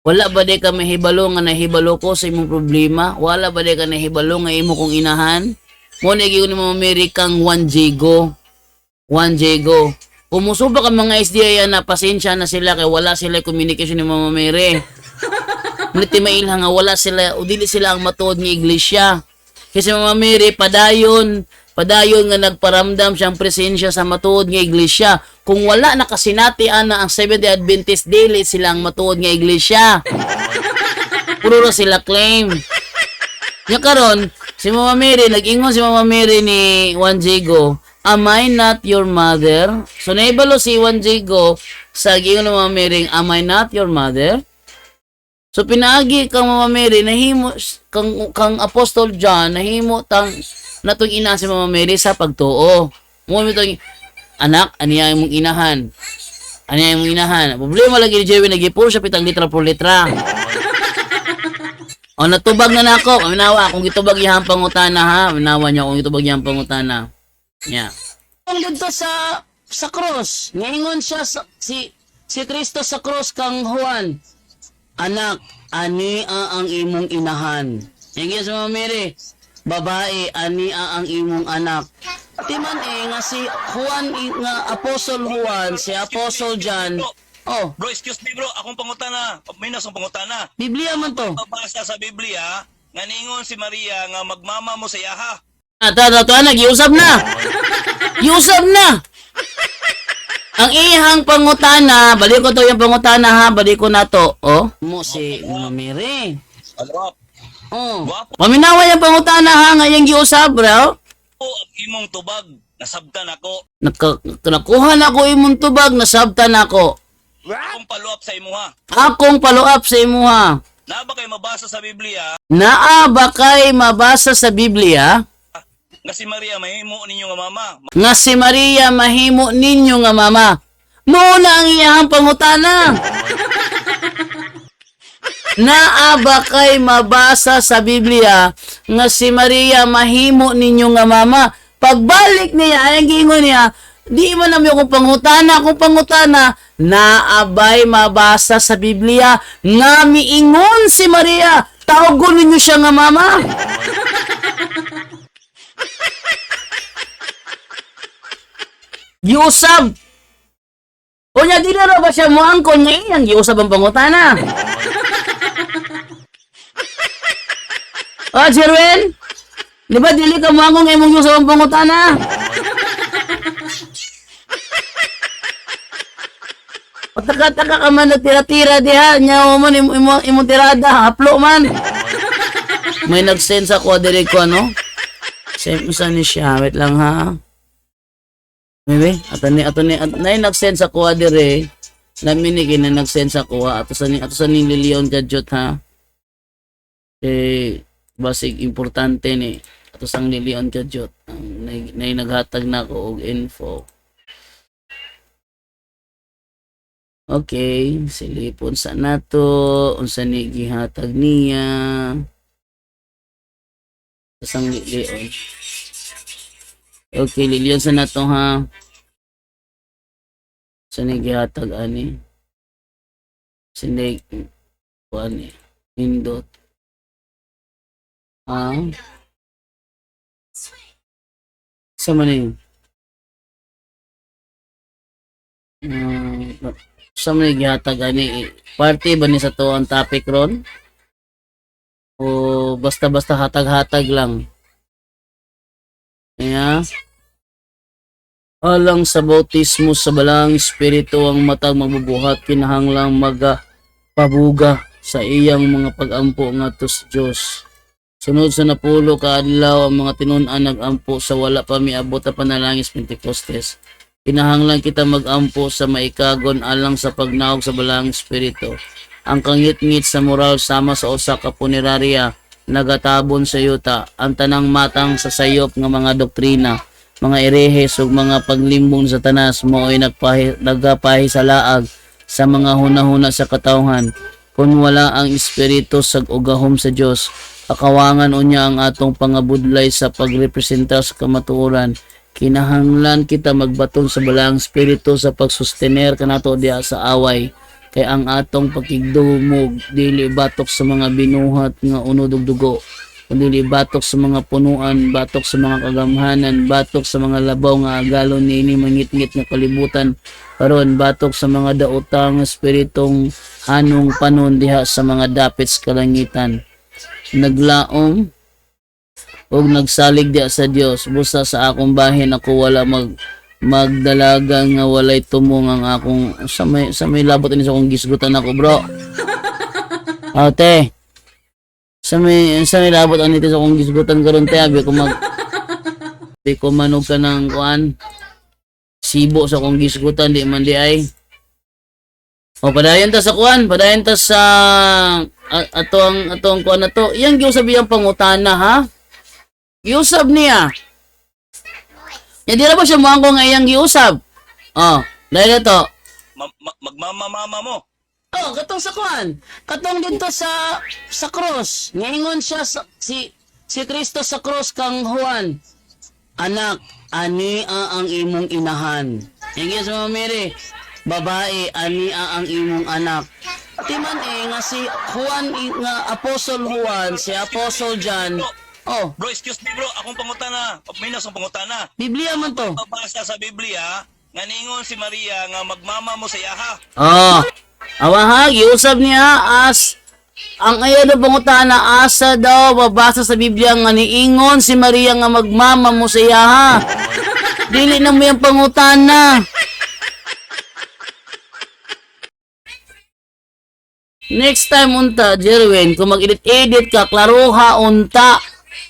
Wala ba di ka mahibalo nga nahibalo ko sa imong problema? Wala ba di ka nahibalo nga imo kong inahan? Muna giyon ni Mama Mary kang Juan Diego. Umusuba ka mga SDA na pasensya na sila kay wala sila communication ni Mama Mary. Niti mailha nga wala sila o dili sila ang matuod ng iglesia. Kasi Mama Mary padayon nga nagparamdam siyang presensya sa matuod nga iglesia. Kung wala nakasinatian na ang Seventh-day Adventist dili silang matuod nga iglesia. Puro sila claim. Nya karon si Mama Mary nag-ingon si Mama Mary ni Juan Diego, Am I not your mother? So naibalo si Juan Diego sa giingon ni Mama Mary, Am I not your mother? So pinaagi kang Mama Mary nahimo kang Apostol John nahimo tang natong ina si Mama Mary sa pagtuo. Mo mitong anak aniya imong inahan. Problema lagi ni Jerwin nagipuro siya pitang litra por litra. O natubag na nako, minawa kung gitubag iyang pangutana ha, minawa niya kung gitubag iyang pangutana. Yeah. Ang dito sa cross, ngayon siya si Kristo sa cross kang Juan. Anak, ania ang imong inahan. Ngayon sa Mama Mary, babae, ania ang imong anak. Timan nga si Juan, nga Apostle Juan, si Apostle John. Oh, Bro, excuse me bro, akong pangutana. Minas ang pangutana. Biblia man to. Mabasa sa Biblia, nga ningon si Maria nga magmama mo sa iyaha. Giusap na. Giusap na. Ang iyang pangutana, balik ko to yung pangutana ha, balik ko na to. Oh, mo si Mama Mary. Follow up. Oh. Wapo Paminawa yung pangutana ha, ngayong giusab, bro. ang imong tubag. Nasabtan ako. Nakuha na ko imong tubag, nasabtan ako. Akong follow up sa imuha. Akong follow up sa imuha. Na ba kay mabasa sa Biblia Naa ba kay mabasa sa Biblia nga si Maria mahimo ninyo nga mama? nga si Maria mahimo ninyo nga mama? Muna ang iyang pangutana. Naa ba kay mabasa sa Biblia nga si Maria mahimo ninyo nga mama? Pagbalik niya, ayang gingon niya, di man namin kung pangutana, naabay mabasa sa Biblia nga miingon si Maria, tawgon ninyo siya nga mama. Giusab. O niya, di na raw ba siya muangkon nga iyang giusab ang pangutana? Ah, Jerwin? Di ba dili ka muangkon nga imong giusab ang pangutana? Pataka-taka ka man nagtira-tira diha, nya mo imong tirada, haplo man. May nag-send sa ko diri ko ano? Same usa ni siya, wait lang ha. Maybe, ato ni nay nag-send sa kuha dire. Lamin ni na nag-send sa kuha ato sa ni Lilion Gadjot ha. Basig importante ni ato sang Lilion Gadjot. Nay naghatag na ko og info. Okay, silipon sa nato unsa ni gihatag niya. Sang Lilion. Okay, Lilion sa nato ha. Sa gihatag ani. Sinay ani indot. Sa man yun? Sa man gihatag ani party ba ni sa to ang topic ron? O basta-basta hatag-hatag lang? Yeah. Alang sa bautismo sa balang espiritu ang matag mabubuhat kinahanglang magapabuga sa iyang mga pagampo ngadto sa Dios. Sunod sa napulo ka adlaw ang mga tinun-an nagampo sa wala pa miabot na panalangis Pentecostes. Kinahanglan kita magampo sa maikagon alang sa pagnaog sa balang espiritu. Ang kangit-ngit sa moral sama sa usa ka punerarya nagatabon sa yuta ang tanang matang sa sayop nga mga doktrina, mga erehes ug mga paglimbong sa tanas mo'y nagpahi sa laag sa mga hunahuna sa katawhan. Kung wala ang espiritu sa ugahom sa Dios, akawangan unya ang atong pangabudlay sa pagrepresenta sa kamatuoran. Kinahanglan kita magbaton sa balang espiritu sa pagsustener kanato diha sa away. Kay ang atong pakigdumog dili batok sa mga binuhat nga unod ug dugo, kundi batok sa mga punuan, batok sa mga kagamhanan, batok sa mga labaw nga agalon niini mangitngit nga kalibutan, karon batok sa mga daotang espiritong hanong panon diha sa mga dapit sa kalangitan. Naglaom og nagsalig diha sa Dios, busa sa akong bahin ako wala magdalaga nga walay tumong ang akong sa may labot ini sa akong gisgutan ako bro. Ate. Sa may labot ani sa akong gisgutan karon te abi ko manog ka ng kuan. Sibo sa akong gisgutan di man di ay. O padayon ta sa kuan, padayon ta sa atong kuan na to. Iyang giusab iyang pangutana ha. Giusab niya. Ya di ra ba siya muangko nga iyang giusab? Oh, dahil ito. Magmamamama mo. Oh, katong sa kuan. Katong dito sa cross. Ngayon siya si Kristo sa cross kang Juan. Anak, ania ang imong inahan. Ingin sa mga Mary, babae, ania ang imong anak. Timan nga si Juan nga Apostle Juan, si Apostle John. Oh, Bro, excuse me bro, akong pangutana. Minas ang pangutana. Biblia man to. Mabasa sa Biblia, nga ningon si Maria nga magmama mo sa iyaha. Oh, awa ha, giusab niya ang ayan na pangutana asa daw babasa sa Biblia nga niingon si Maria nga magmama mo sa iyaha. Dili na mo yung pangutana. Next time unta, Jerwin, kung mag-edit-edit ka, klaruha unta.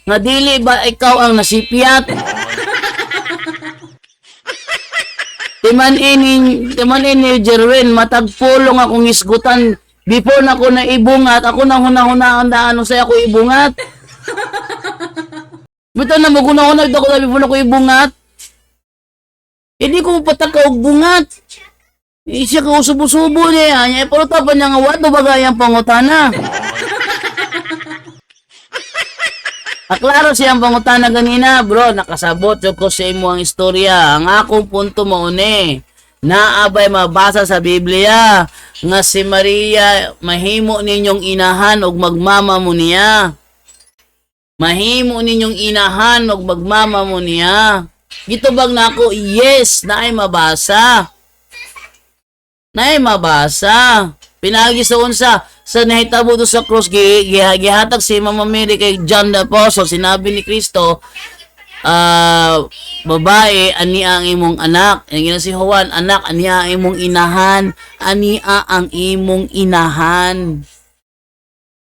Nga dili ba ikaw ang nasipyat? Timan ini Jerwin, matagpulong akong isgutan before na ko na ibungat. Ako na hunahunaan na ano sa ako ibungat. Bito na mo hunahunag ako na before na ko ibungat. Hindi ko pataka og bungat. Siya ka usubo-subo niya. Pero tapan niya nga wato bagayang pangutana. Aklaro siyang pangutana ganina, bro. Nakasabot yung ko sa imo ang istorya. Ang akong punto mauni. Naabay mabasa sa Biblia nga si Maria mahimo ninyong inahan og magmama mo niya. Mahimo ninyong inahan og magmama mo niya. Gitubag na ako, yes, naay mabasa. Naay mabasa. Pinagi sa unsa sa nahitabo do sa cross gihatag si Mama Mary kay John the Apostle. Sinabi ni Kristo, babae, ania ang imong anak. Ang si Juan, anak, ania ang imong inahan. Ania ang imong inahan.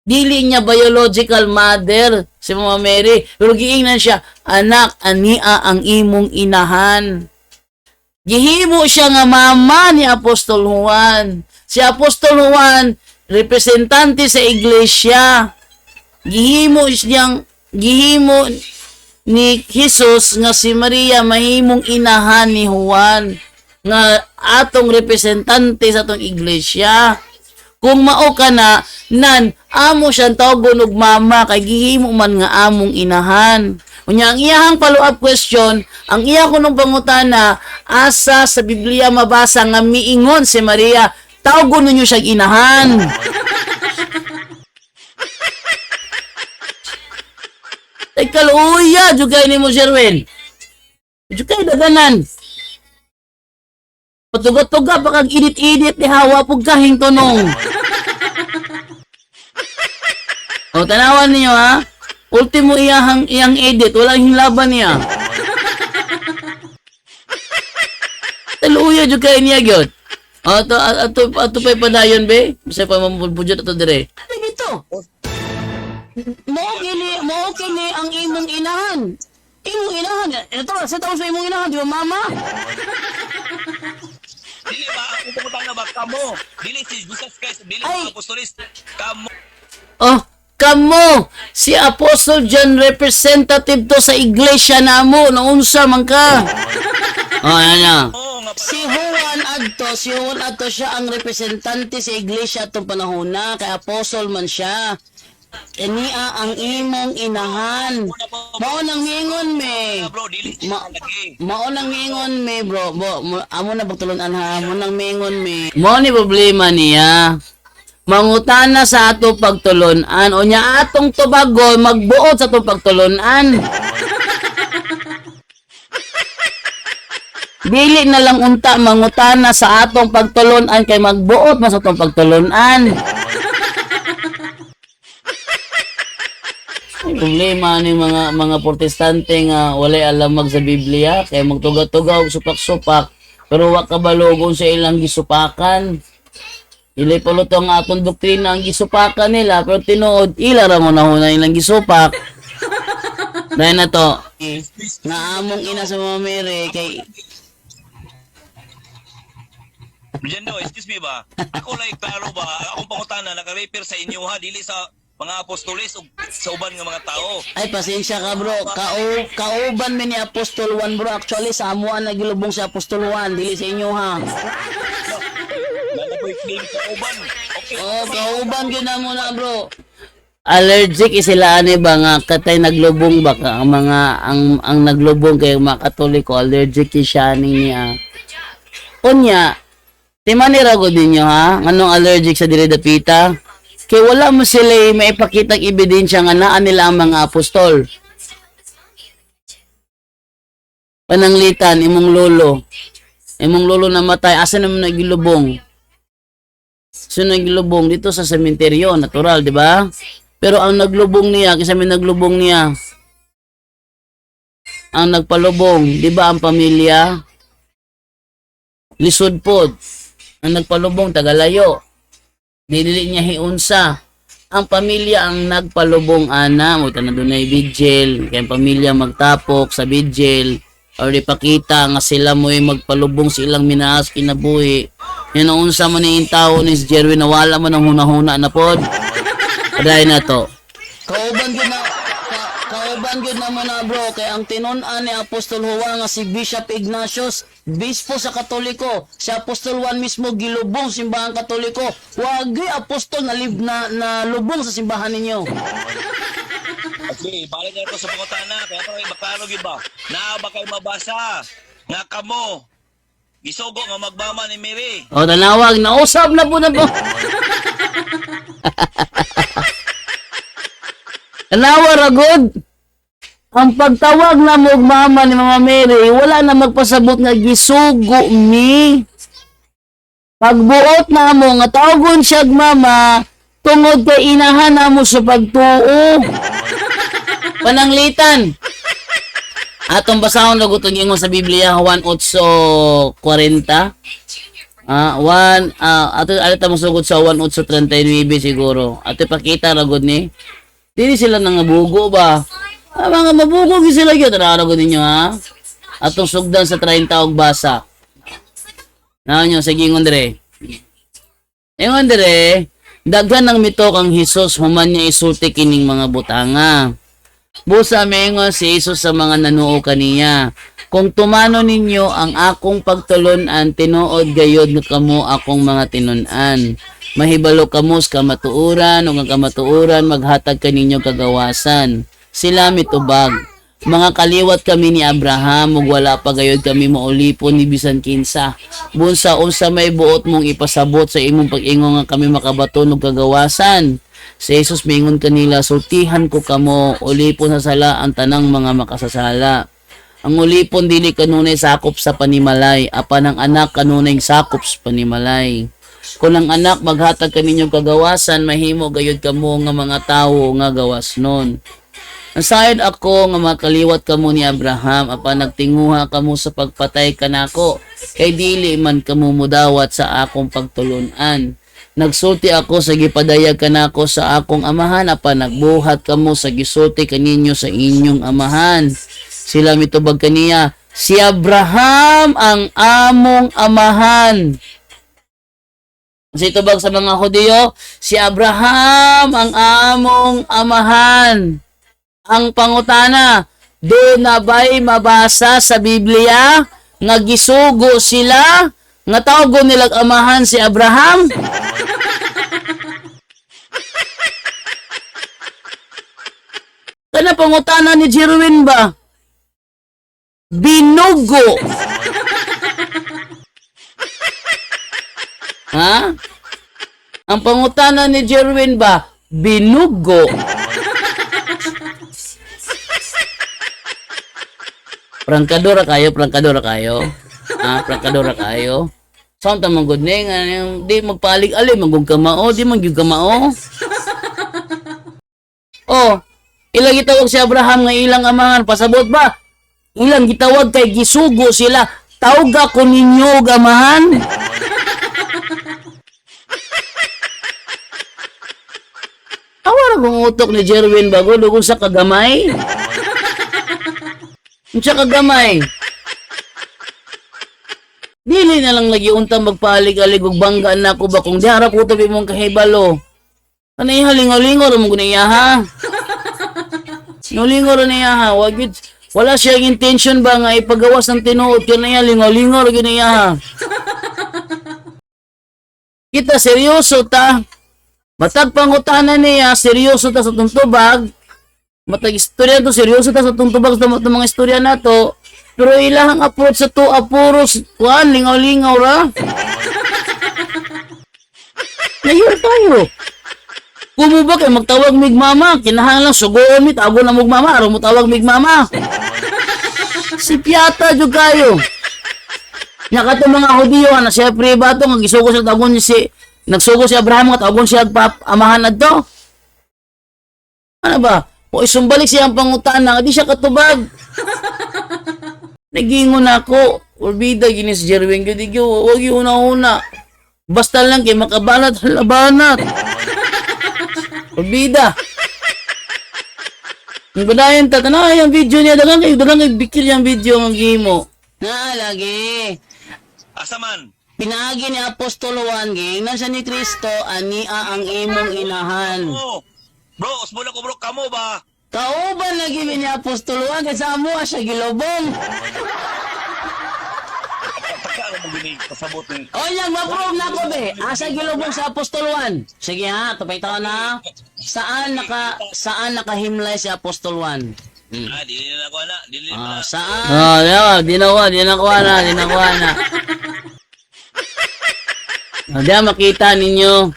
Dili niya biological mother si Mama Mary. Pero giingnan siya, anak, ania ang imong inahan. Gihimo siya nga mama ni Apostol Juan. Si Apostol Juan, representante sa iglesia. Gihimo ni Jesus nga si Maria mahimong inahan ni Juan nga atong representante sa atong iglesia. Kung mao ka na, nan, amo siyang tawgon og mama, kay gihimo man nga among inahan. Unya, ang iyahang follow-up question, ang iya ko nung pangutana, asa sa Biblia mabasa nga miingon si Maria, tawgon ninyo siyang inahan. Ay, kaluya, jugay ni mo, Jerwin. Jugay daganan. Patuga-tuga pa kag init-init ni hawa pug kahing tunong. O tanawan niyo ha. Ultimo iyang edit, wala hinglaban niya. Taluya jud kay niya gyud. Ato pa'y padayon be. Bisay pa mamubudjot ato dire. Ano dito? Mo kini ang imong inahan. Imong inahan. Ito sa taon sa imong inahan, di ba mama? Dili ba ako pumutang na ba kamo? Dili si Jesus Christ, dili Ay. mga apostolis. Kamo. Oh, kamo si Apostle John representative to sa iglesia namo noon sa man ka. Oh, ano? Oo nga Si Juan adto siya ang representante sa iglesia atong panahon na kay apostle man siya. Enia ang imong inahan. Mao nang mingon me. bro, dili si Ma- lagi. Mao nang mingon me bro. Amo na pagtulunan ha. Amo nang mingon me. Mao ni problema niya. Mangutana sa ato pagtulunan o nya atong tubagon magbuot sa atong pagtulunan. Dili na lang unta mangutana sa atong pagtulunan kay magbuot mas atong pagtulunan. Problema ni mga protestante nga walay alamag sa Biblia kay magtuga-tuga og supak-supak pero wa kabalogon sa ilang gisupakan. Dili puluto ang atong doktrina ang gisupakan nila pero tinuod ila ra mo na ilang gisupak. Dahil na to nga among ina sa Mama Mary kay Diyan do, excuse me ba? Ako lang klaro ba? Akong pangutana naka-refer sa inyo ha, dili sa mga apostolis o sa uban nga mga tao. ay pasensya ka bro, kauban mi ni Apostol Juan bro, actually sa amuan nagilubong si Apostol Juan, dili sa inyo ha. Nalaboy claim sa uban. Okay. Oh, kauban gyud na mo na bro. Allergic sila ani ba nga katay naglubong ba ka ang mga ang naglubong kay mga Katoliko allergic siya niya. Unya, timanira ko din nyo ha, anong allergic sa dili dapita? Kay wala mo sila maipakitang ebidensya nga naan nila ang mga apostol. Pananglitan, imong lolo namatay, asa naman nagilubong? So naglubong dito sa sementeryo, natural, di ba? Pero ang naglubong niya, kasi may naglubong niya, ang nagpalubong, di ba ang pamilya? Lisod po. Ang nagpalubong, tagalayo. Dili niya hiunsa. Ang pamilya ang nagpalubong ana mo na dunay vigil, kay pamilya magtapok sa vigil or ipakita nga sila mo'y magpalubong sa ilang minaas kinabuhi. Yan ang unsa man ni tao ni si Jerwin na wala man ang hunahuna na pod. Aday na to. Kauban gyud naman na bro kay ang tinun-an ni Apostol Juan nga si Bishop Ignatius, bispo sa Katoliko, si Apostol Juan mismo gilubong simbahan Katoliko. Wagi apostol na lubong sa simbahan ninyo. Okay, balik na ito sa pangutana. Kaya pa kayo bakano ba? Na ba kayo mabasa? Nga kamo. Gisugo nga magbama ni Mary. O tanawag, nausap na po. Tanawa ragod. Ang pagtawag na mo mama ni Mama Mary, wala na magpasabot nga gisugo mi. Pagbuot na mo nga tawagon siya mama, tungod kay inahan na mo sa pagtuo. Pananglitan. Atong basahon na gutong ingon sa Biblia, Juan 8:40. Ato mo sugod sa 1:39 siguro. Ato pakita ragod ni. Dili sila nangabugo ba? Mga mabugo sila gyud ragod ninyo ha. Atong sugdan sa 30 og basa. Naonyo sige ingon dire. Ingon dire, daghan ng mito kang Hesus human niya isulti kining mga butanga. Busa mengon si Jesus sa mga nanuo kaniya. Kung tumano ninyo ang akong pagtulon-an, tinuod gayod na kamo akong mga tinun-an. Mahibalo kamo sa kamatuuran, o ang kamatuuran maghatag kaninyo kagawasan. Sila mitubag. Mga kaliwat kami ni Abraham, ug wala pa gayod kami maulipon ni bisan kinsa. Bunsa unsa may buot mong ipasabot sa imong pag-ingon nga kami makabaton og kagawasan. Si Jesus mingon kanila, sultihan ko kamo, ulipon sa sala ang tanang mga makasasala. Ang ulipon dili kanunay sakop sa panimalay, apan ang anak kanunay sakop sa panimalay. Kung ang anak maghatag kaninyong kagawasan, mahimo gayud kamo nga mga tawo nga gawas nun. Nasayad ako nga makaliwat kamo ni Abraham, apan nagtinguha kamo sa pagpatay kanako, kay dili man kamo mudawat sa akong pagtulunan. Nagsulti ako sa gipadayag kanako sa akong amahan, apan nagbuhat kamo sa gisulti kaninyo sa inyong amahan. Sila mitubag kaniya, si Abraham ang among amahan. Kasi tubag sa mga Hudiyo, si Abraham ang among amahan. Ang pangutana, do na ba'y mabasa sa Biblia nga gisugo sila nga tawgo nilang amahan si Abraham? Kana pangutana ni Jerwin ba? Binugo. Ha? Ang pangutana ni Jerwin ba? Binugo. Prangkadora kayo. Prangkadora kayo. Saan tamang good ning? Di magpalig-alig, magug kamao, di magyug kamao. Oh, ilang gitawag si Abraham nga ilang amahan, pasabot ba? Ilang gitawag kay gisugo sila, tawga ko ninyo gamahan. Awara kong utok ni Jerwin bago, dugon sa kagamay. Unsa kagamay? Dili na lang lagi untang magpalig-alig og bangga na ko ba kung diharap ko tabi mong kahibalo. Kanay halingaw-lingaw mo guniya ha. Lingaw niya ha. Wala siyang intention ba nga ipagawas ng tinuod kanaya lingaw-lingaw guniya ha. Kita seryoso ta. Matag pangutana niya, seryoso ta sa tuntubag. Matag istorya to, seryoso ta sa tuntubag sa mga istorya na to. Pero ilahang approach sa to, apuros, kuan, lingaw-lingaw ra. Ngayon tayo. Kumuba kay magtawag mig mama, kinahanglan sugoon mi, tago na mog mama, aron mo tawag mig mama. Si piyata jud kayo. Nya kato mga Hudiyo na siya pribato nga gisugo sa tagon si nagsugo si Abraham nga tagon siya amahan adto. Ano ba? O isumbalik siya ang pangutana, di siya katubag. Nagingon ako, orbida gini si Jerwin, wag yung una-una. Basta lang kay makabanat halabanat. Pabida. Ang badayan ta tanay ang video niya dagang kay bikil yung video ng gimo. Na lagi. Asa man? Pinaagi ni Apostol Juan ging nasa ni Kristo ania ang imong inahan. Oo. Bro, usbula ko bro, kamo ba? Kauban lagi ni Apostol Juan kay sa amo siya gilobong. Pagkaano mo ginig pasabot ni... O yan, ma-prove na ko be. Asa gilubong sa Apostol Juan. Sige ha, tapay taon na. Saan nakahimlay si Apostol Juan? Dili na ko na. Dili na. Saan? Di nakuha na. Diyan makita ninyo.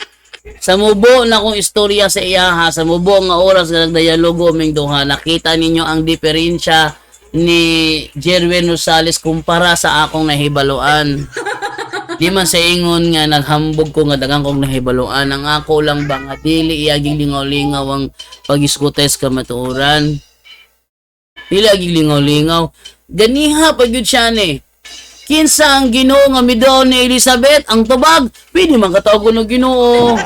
Sa mubo na kong istorya sa iyaha, sa mubo nga oras nga nagdialogo ming duha, nakita ninyo ang diferensya ni Jerwin Rosales kumpara sa akong nahibaluan. Di man sa ingon nga naghambog ko nga dagang kong nahibaluan. Ang ako lang ba nga dili iaging lingaw-lingaw ang pag-iskutes kamatuoran. Dili aging lingaw-lingaw. Ganiha pag yun siya ni. Kinsa ang Ginoo nga midaw ni Elizabeth ang tubag, pwede man katawag ko ng Ginoo.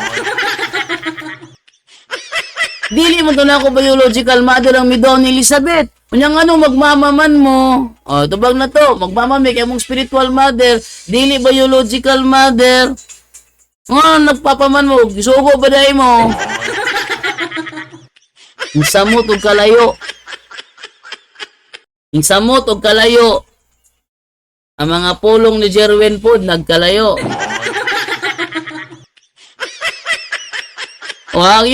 Dili man to na ako biological mother ang midaw ni Elizabeth. Kunyang ano magmamaman mo. O, tubag na to. Magmamami kay mong spiritual mother. Dili biological mother. Nagpapaman mo. Gisugo ba dahi mo? Insamot o kalayo. Insamot o kalayo. Ang mga pulong ni Jerwin po, nagkalayo. Wag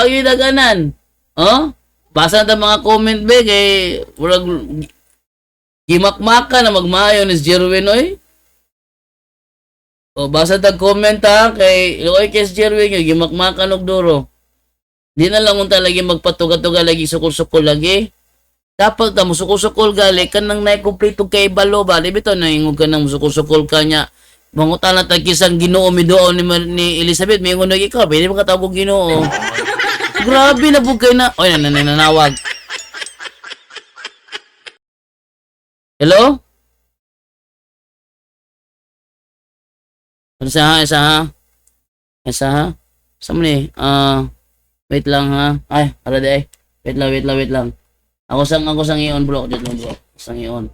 yun naganan. Oh? Basa na mga comment be kay wala gimakmaka na magmayo ni Jerwin oy. O basa tag comment ha kay Loy kay Jerwin yung gimakmaka og duro. Di na lang unta lagi magpatuga-tuga lagi sukol-sukol lagi. Dapat ta musukol-sukol gali kanang nay kompleto kay balo ba di bitaw na ingog ka nang musukol-sukol kanya. Mangutan na tag kisang Ginoo mi doon ni Elizabeth may ingon ikaw pwede ba katawag Ginoo. Grabe na po kayo na. Oy, nananawag. Hello? Isa ha? Saan mo ni? Wait lang ha. Ay, ala di ay. Wait lang. Ako sang iyon bro. Dito lang bro. Sang iyon.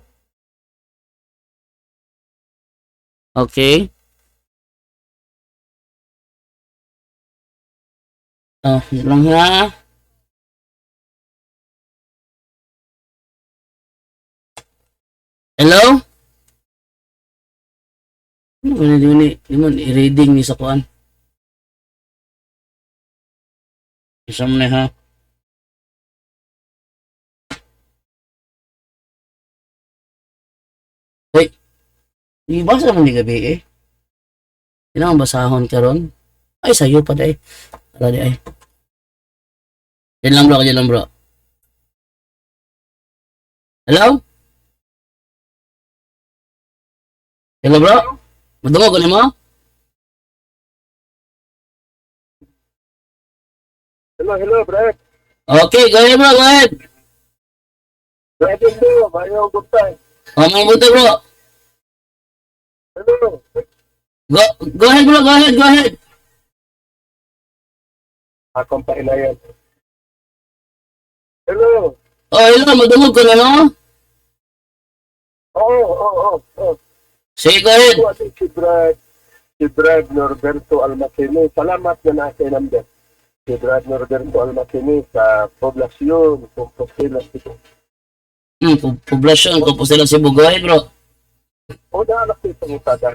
Okay. Dito lang ha. Hello? Di mo i-reading ni sa kuan. Isa mo na ha. Hoy. Ibasa mo ni gabi eh. Kailangan basahon karon. Ay sayo pa dai. Ala di ay. Diyan lang bro. Hello? Hello bro? Madungo ko mo? Hello, Brad. Okay, go ahead bro, go ahead. Brad, hello. Mayo, good time. May buti bro. Hello. Go ahead bro, go ahead. Akong pailayan. Hello. Hello, madungog ko na no? Oo. Sige, go ahead. Ito si Brad Norberto Almacini. Salamat na nasa number. Si Brad Norberto Almacini sa poblasyon, Compostela City. Poblasyon, Compostela Cebu. Go ahead bro. O naalak ko itong utagan.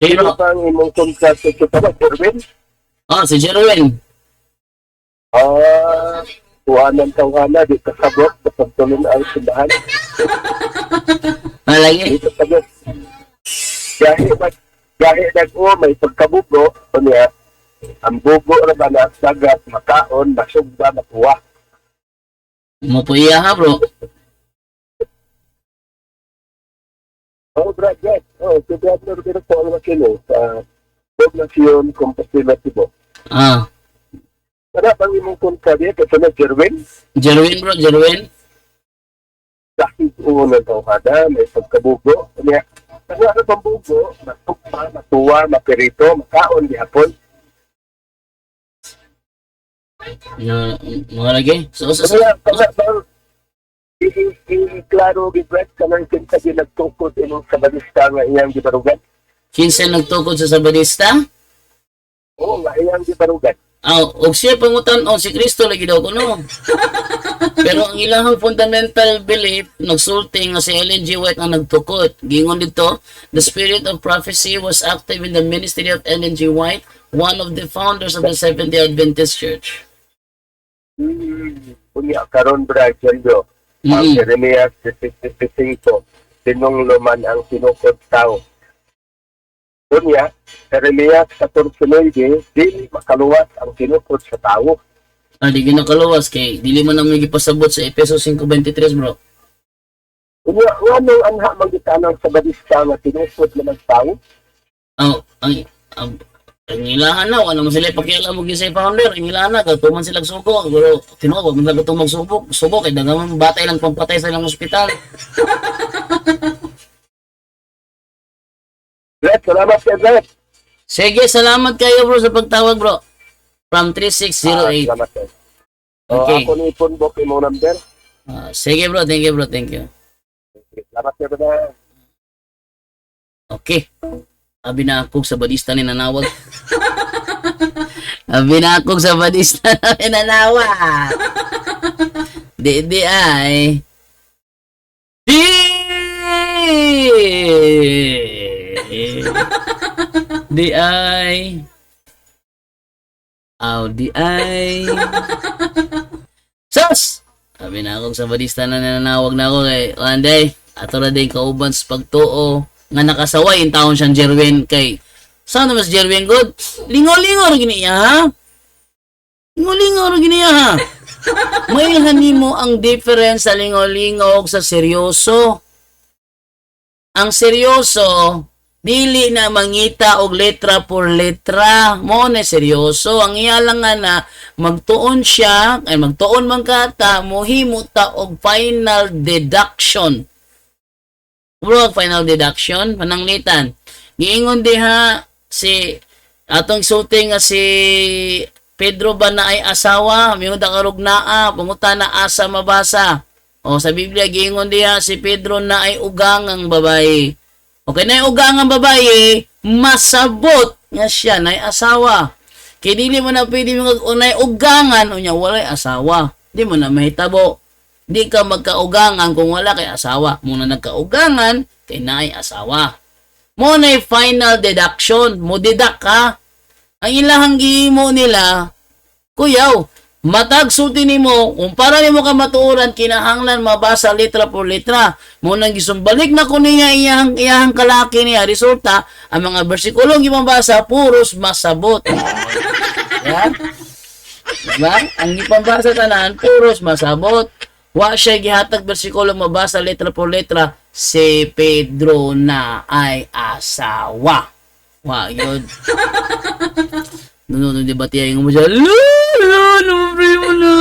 Sige Sino bro. pang imong contract sa Kitaba, Jerwin? Si Jerwin. Tuwanan tawhana, di kasabot, kapagtulong ang simbahan. Lagi. Dito sabot. Gahi nag-o, may pagkabugo, o niya, ang bugo na ba na dagat, makaon, masugda, makuha. Mo po iya ha bro. Brad, yes. Si Brad Norberto Almacini sa poblasyon, Compostela Cebu. Kada bang imong contract niya, kasi na Jerwin? Jerwin bro, Jerwin. Dahil uunang tawhana, may pagkabugo, o niya, Ano ano pambugo, matukpa, matuwa, mapirito, makaon gihapon. Mga lagi. So, Klaro gibret ka ng kinsa ginagtukod imong sa balista nga iyang gibarugan. kinsa nagtukod sa Sabadista? Oo, nga iyang gibarugan. Og siya pangutan si Kristo lagi daw kuno. Pero ang ilahang fundamental belief nagsulti nga si Ellen G. White ang nagtukod. Gingon dito, the spirit of prophecy was active in the ministry of Ellen G. White, one of the founders of the Seventh-day Adventist Church. Unya karon brad Jondo. Ang Mm. Jeremias 55, sinungloman ang sinukod tao. Unya, Jeremias 14:9, dili makaluwas ang sinukod sa tao. Di ginakaluwas kay dili man naman gipasabot sa Efeso 5:23 bro. Unya, anong anha magitanang sa badista nga sinukod naman tao? Ang ilahan na, wala mo sila pakialam mo sa founder, ang ilahan na, katuman silang suko, pero tinuwa, wag mo na itong magsubok, kaya dagang batay lang pampatay sa ilang ospital. Brad, salamat kay Brad. Sige, salamat kayo bro sa pagtawag bro. From 3608. Salamat kay. O, Okay. ako ni Punbok imong number. Sige bro, thank you bro, thank you. Salamat kay Brad. Okay. Abi na ako sa badista ni nanawag. Abi na ako sa badista ni nanawag. Di ay. Di ay. Di ay. Sus! Abi na ako sa badista na nanawag na ako kay Anday. Ato na din kauban sa pagtuo nga nakasaway in taon siyang Jerwin kay saan naman si Jerwin good? Lingo-lingo rin giniya ha? Lingo-lingo rin giniya ha? Mailhan mo ang difference sa lingo-lingo sa seryoso. Ang seryoso dili na mangita og letra por letra. Mo na seryoso. Ang iya lang nga na magtuon siya, ay magtuon man ka ta, mohimo ta og final deduction. Bro, final deduction, pananglitan. Giingon diha si atong sulting nga si Pedro ba na ay asawa, miud karog naa, panguta na asa mabasa. O sa Biblia giingon diha si Pedro na ay ugangang babae. Okay na ay ugangang babae, masabot nga siya na ay asawa. Kay dili mo na pwede mo unay ugangan unya walay asawa. Di mo na mahitabo. Di ka magkaugangan kung wala kay asawa. Muna nagkaugangan, kay naay asawa. Muna final deduction. Mo deduct ka. Ang ilahang gihimo nila, kuyaw, matag sulti nimo, kung para nimo ka matuoran, kinahanglan mabasa letra por letra. Muna gisumbalik na ko niya iyahang kalaki niya. Resulta, ang mga bersikulong gipambasa, puros masabot. Yeah? Diba? Ang gipambasa tanan, puros masabot. Wa siya gihatag bersikulo mabasa letra por letra, si Pedro na ay asawa. Wa yun. Nung debate yung mo siya, numbre mo na.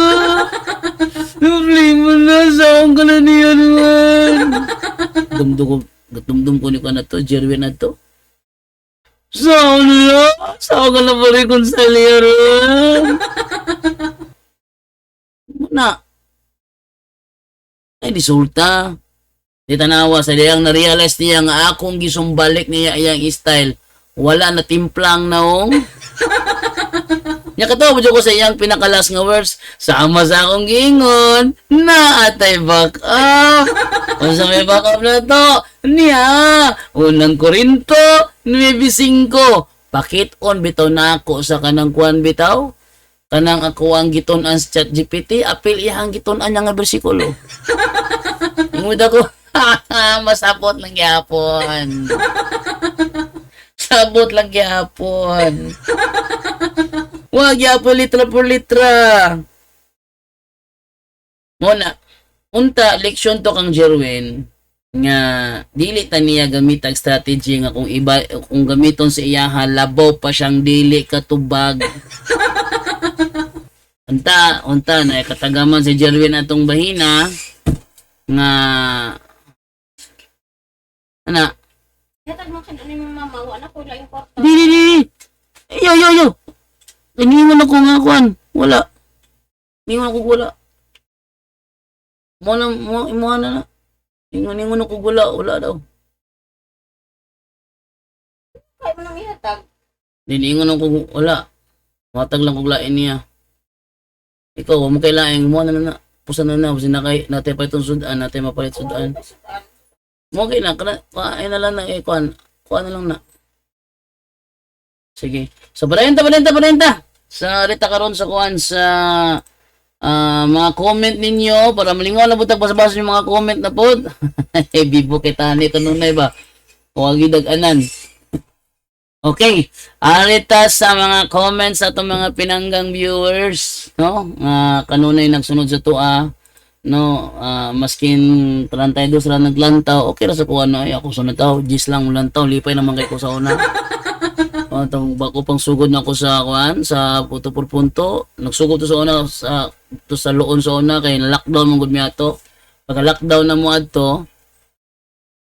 Numbre mo na, saan ka na niya naman. Dumdum ko ni ka na to, Jerwin na to. Saan na? Saan ka na pa reconciliaran? Muna. Ay resulta di tanawa sa diyang na-realize niya nga akong gisumbalik niya iyang style wala na timplang naong nya kato ko sa iyang pinakalas nga words sama sa akong gingon na atay back up kung sa may back up na to niya unang Korinto 9:5 pakit on bitaw na ako sa kanang kuan bitaw kanang ako ang gitunan sa ChatGPT apil iyang gitunan niya nga bersikulo. Ingud ako, masabot lang gyapon. Sabot lang gyapon. Wag gyapon litra por litra. Muna, unta leksyon to kang Jerwin nga dili ta niya gamitag strategy nga kung gamiton sa iyaha labaw pa siyang dili katubag. Unta na katagaman si Jerwin atong bahina nga Yatag mo siya ni mama, wala ko lang yung kwarta. Di. Yo. Iningon ako nga kuan. Wala. Iningon ako wala. Mo na. Ingon ako wala daw. Kaya mo nang ihatag. Iningon ako wala. Matag lang kog lain niya. Ikaw, mo kay laing mo na. Pusan na kasi nakay natin pa itong sudan, natin mapalit sudan. Mo kay na kain na lang na kuan na lang na. Sige. So, balenta. Sa rita karon sa kuan sa mga comment ninyo para malingaw na butag basa-basa yung mga comment na pod. Bibo kay tani kanunay ba? Huwag dag-anan. Okay. Arita sa mga comments sa itong mga pinanggang viewers, no? Kanunay nagsunod sa tua, no? Maskin 32 sila naglantaw, okay ra sa kuha na, ako sunod tao, gis lang lantaw, lipay naman kay ko sa una. Itong bako pang sugod na ako sa kuan sa puto por punto. Nagsugod to sa una sa loon sa una kay lockdown mong gud mi ato. Pagka lockdown na mo adto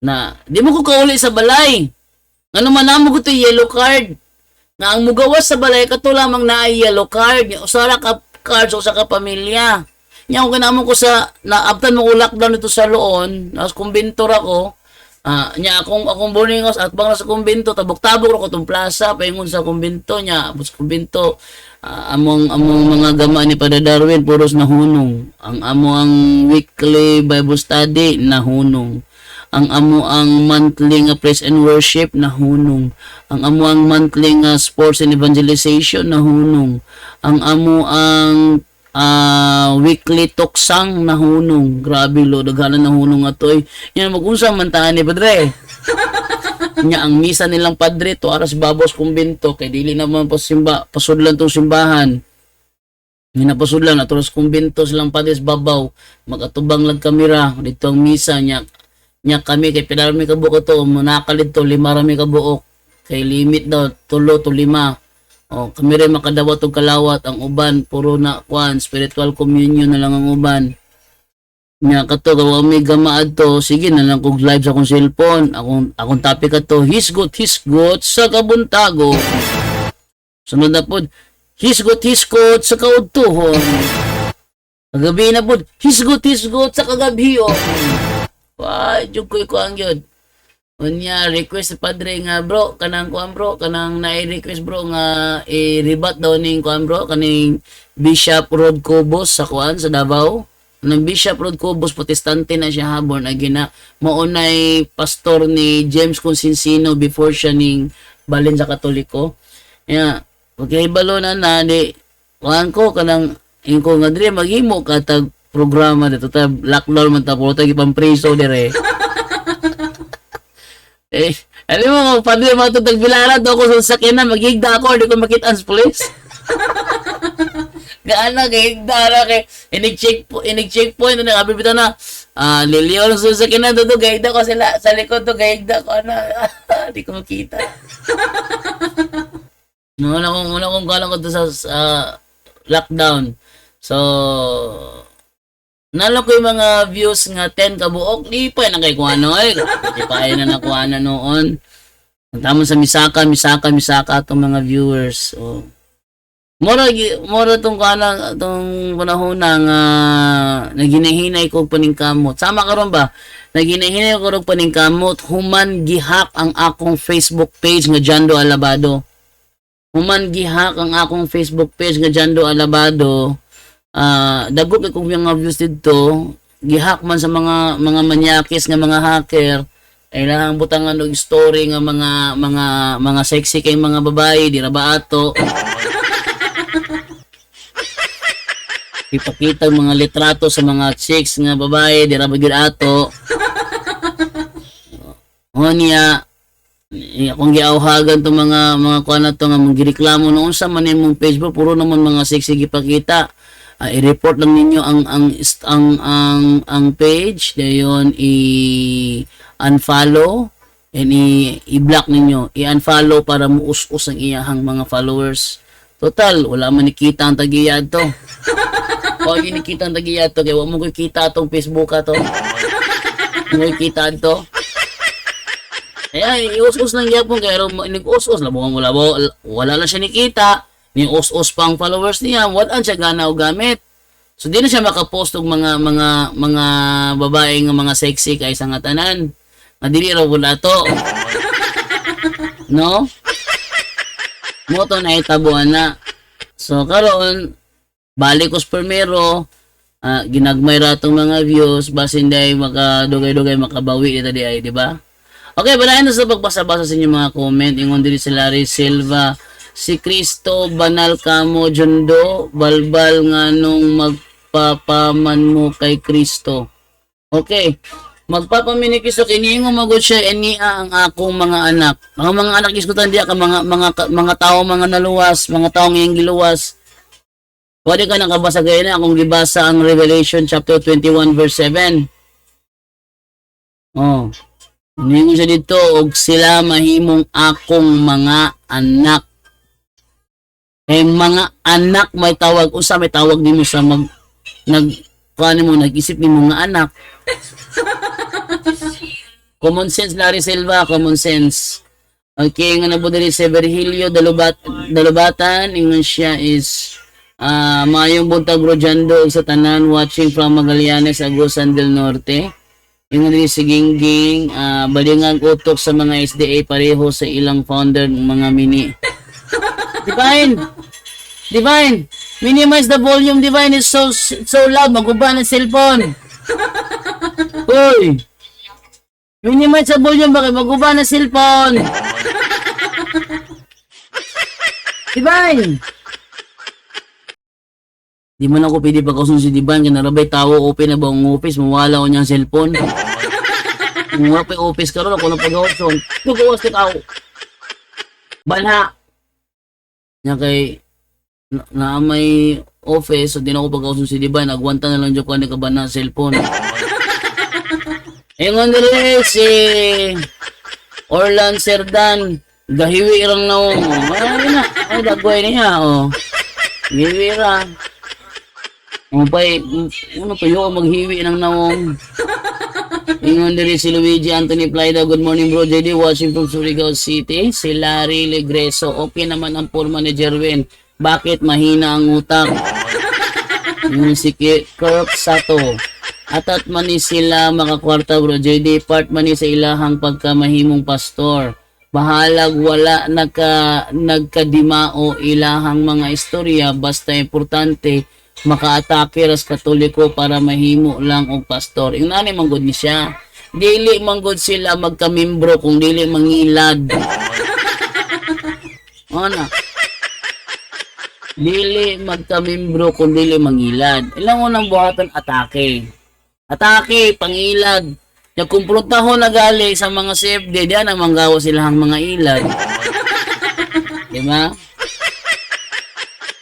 na di mo ko kauli sa balay. Ano man namo ko to yellow card. Na ang mugawas sa balay kato lamang na ay yellow card. Usara ka cards sa ka pamilya. Nya ko kanamo ko sa naabtan mo ko lockdown dito sa loon, nas kumbintor ako. Nya akong boarding house at bang sa kumbinto tabok-tabok ro ko tong plaza paingon sa kumbinto nya bus kumbinto among mga gama ni Padre Darwin puros nahunong ang weekly Bible study nahunong ang monthly nga praise and worship nahunong ang monthly nga sports and evangelization nahunong ang weekly toksang nahunong. Grabe lo, daghanan nahunong ato eh. Yan, mag-unsang mantaan ni Padre. Nya, ang misa nilang Padre, to aras babos kumbinto, kay dili naman pasudlan tong simbahan. Napasudlan, aturas kumbinto silang Padre babaw, mag-atubang lang kamera, dito ang misa, nya kami, kay pinarami kabuok ito, manakalit to, 5 rami kabuok, kay limit daw, 3 to 5. Kami rin makadawat og kalawat ang uban puro na kuan spiritual communion na lang ang uban. Nya kato kami gamaad to sige na lang kog live sa akong cellphone. Akong topic kato hisgot sa kabuntago. Sunod na pod hisgot sa kaudtuhon. Kagabi na pod hisgot sa kagabhion. Why jud ko ang yun. Unya request sa Padre nga bro kanang kuan bro kanang nai-request bro nga i-rebat daw ning kuan bro kaning Bishop Rod Cobos sa kuan sa Davao. Nang Bishop Rod Cobos protestante na siya habon agina maunay pastor ni James Consinsino before siya ning balin sa Katoliko. Ya, okay balo na di kuan ko kanang ingko nga dire maghimo ka tag programa dito ta lockdown man ta puro tag ipampreso dire. Alam mo, Padre, matutag bilaran daw ko sa sakyanan, maghigda ako, hindi ko makita ang police. Gaana, kahigda na, inig-checkpoint, nakabibita na, liliyo lang sa sakyanan, doon, kahigda ko sa likod, kahigda ko, hindi ko makita. Una kong kalang ko sa lockdown. So, nalo ko yung mga views nga 10 kabuok, di pa na kay kuano eh. Di pa na nakuha na noon. Tama sa misaka itong mga viewers. So, mora tong kana tong panahon nga naginahinay ko paningkamot. Sama karon ba? Naginahinay ko og paningkamot human gihak ang akong Facebook page nga Jando Alabado. Human gihak ang akong Facebook page nga Jando Alabado. Dagok kung yung mga views dito gihak man sa mga manyakis nga mga hacker ay lang butangan og story nga mga sexy kay mga babae di ra ba ato ipakita mga litrato sa mga chicks nga babae di ra ba gyud ato niya akong giawhagan to mga kuan na to nga magireklamo noon sa man imong Facebook puro naman mga sexy gipakita. I-report lang ninyo ang page dayon i-unfollow and i-block ninyo i-unfollow para muus-us ang iyahang mga followers. Total wala man nikita ang tagiyad to. O ginikita ang tagiyad to kay wa mo ko kita atong Facebook ato. Mo kita to. Kaya ius-us lang gyapon kay ro nag-us-us wala lang siya nikita, ni us-us pa ang followers niya, wala siya gana og gamit. So di na siya makapost og mga babae nga mga sexy kay sa nga tanan. Nga dili ra pud ato. No? Mo to na itabuan na. So karon balik ko sa primero, ginagmay ra tong mga views basin day makadugay-dugay makabawi ita di ay, di ba? Okay, balayan na sa pagbasa-basa sa inyong mga comment. Ingon diri si Larry Silva, si Cristo banal kamo Jondo, balbal nga nung magpapaman mo kay Kristo. Okay, magpapamin ni Kristo kini nga magud siya enia ang akong mga anak. Ang mga anak iskutan diya ka mga tao mga naluwas, mga tao ngayong giluwas. Pwede ka nakabasa gaya na kung gibasa ang Revelation chapter 21 verse 7. Oh. Ningon siya dito, og sila mahimong akong mga anak. Eh mga anak may tawag, usa may tawag nimo sa nag-isip nimo nga anak. Common sense, Larry Silva, common sense. Okay, nga nabo diri sa Virgilio Dalubatan, ingon siya is mayong buntag Rojando sa tanan watching from Magallanes, Agusan del Norte. Yung rin si Gingging, balingang utok sa mga SDA pareho sa ilang founder ng mga mini. Divine, minimize the volume. Divine is so loud, maguba ng cellphone. Uy, minimize the volume, bakit maguba ng cellphone? Divine, di man ako pwede pagkasun si Diban, kaya narabay tao open na ba ang office, mawala ko niyang cellphone. Kung wala pa office ka ron, ako na pag-option. Tugawas ka tao. Banha. Nga kay, na may office, so di na ako pagkasun si Diban, nagwanta na lang dyan ko na ka ba na cellphone. Ingon dili si Orlan Serdan, gahiwi irang naong. Ay, dagway niya, oh. Gahiwi ra. Ano to yung maghiwi ng nawong. Ingon diri si Luigi Anthony Playda. Good morning bro JD, watching from Surigao City. Si Larry Legreso, okay naman ang forma ni Jerwin. Bakit mahina ang utak? Yung si Kirk Sato. Atat man ni sila makakwarta bro JD, part man ni sa ilahang pagkamahimong pastor. Bahalag wala nagkadimao ilahang mga istorya, basta importante makaatake ras katoliko para mahimo lang og pastor. Yung nani manggod ni siya. Dili manggod sila magkamimbro kung dili mangilad. Ana. Dili magkamimbro kung dili mangilad. Ilang unang buhatan atake. Atake, pangilad. Nagkumprontaho na gali sa mga CFD, diyan ang manggawa silang mga ilad. Diba?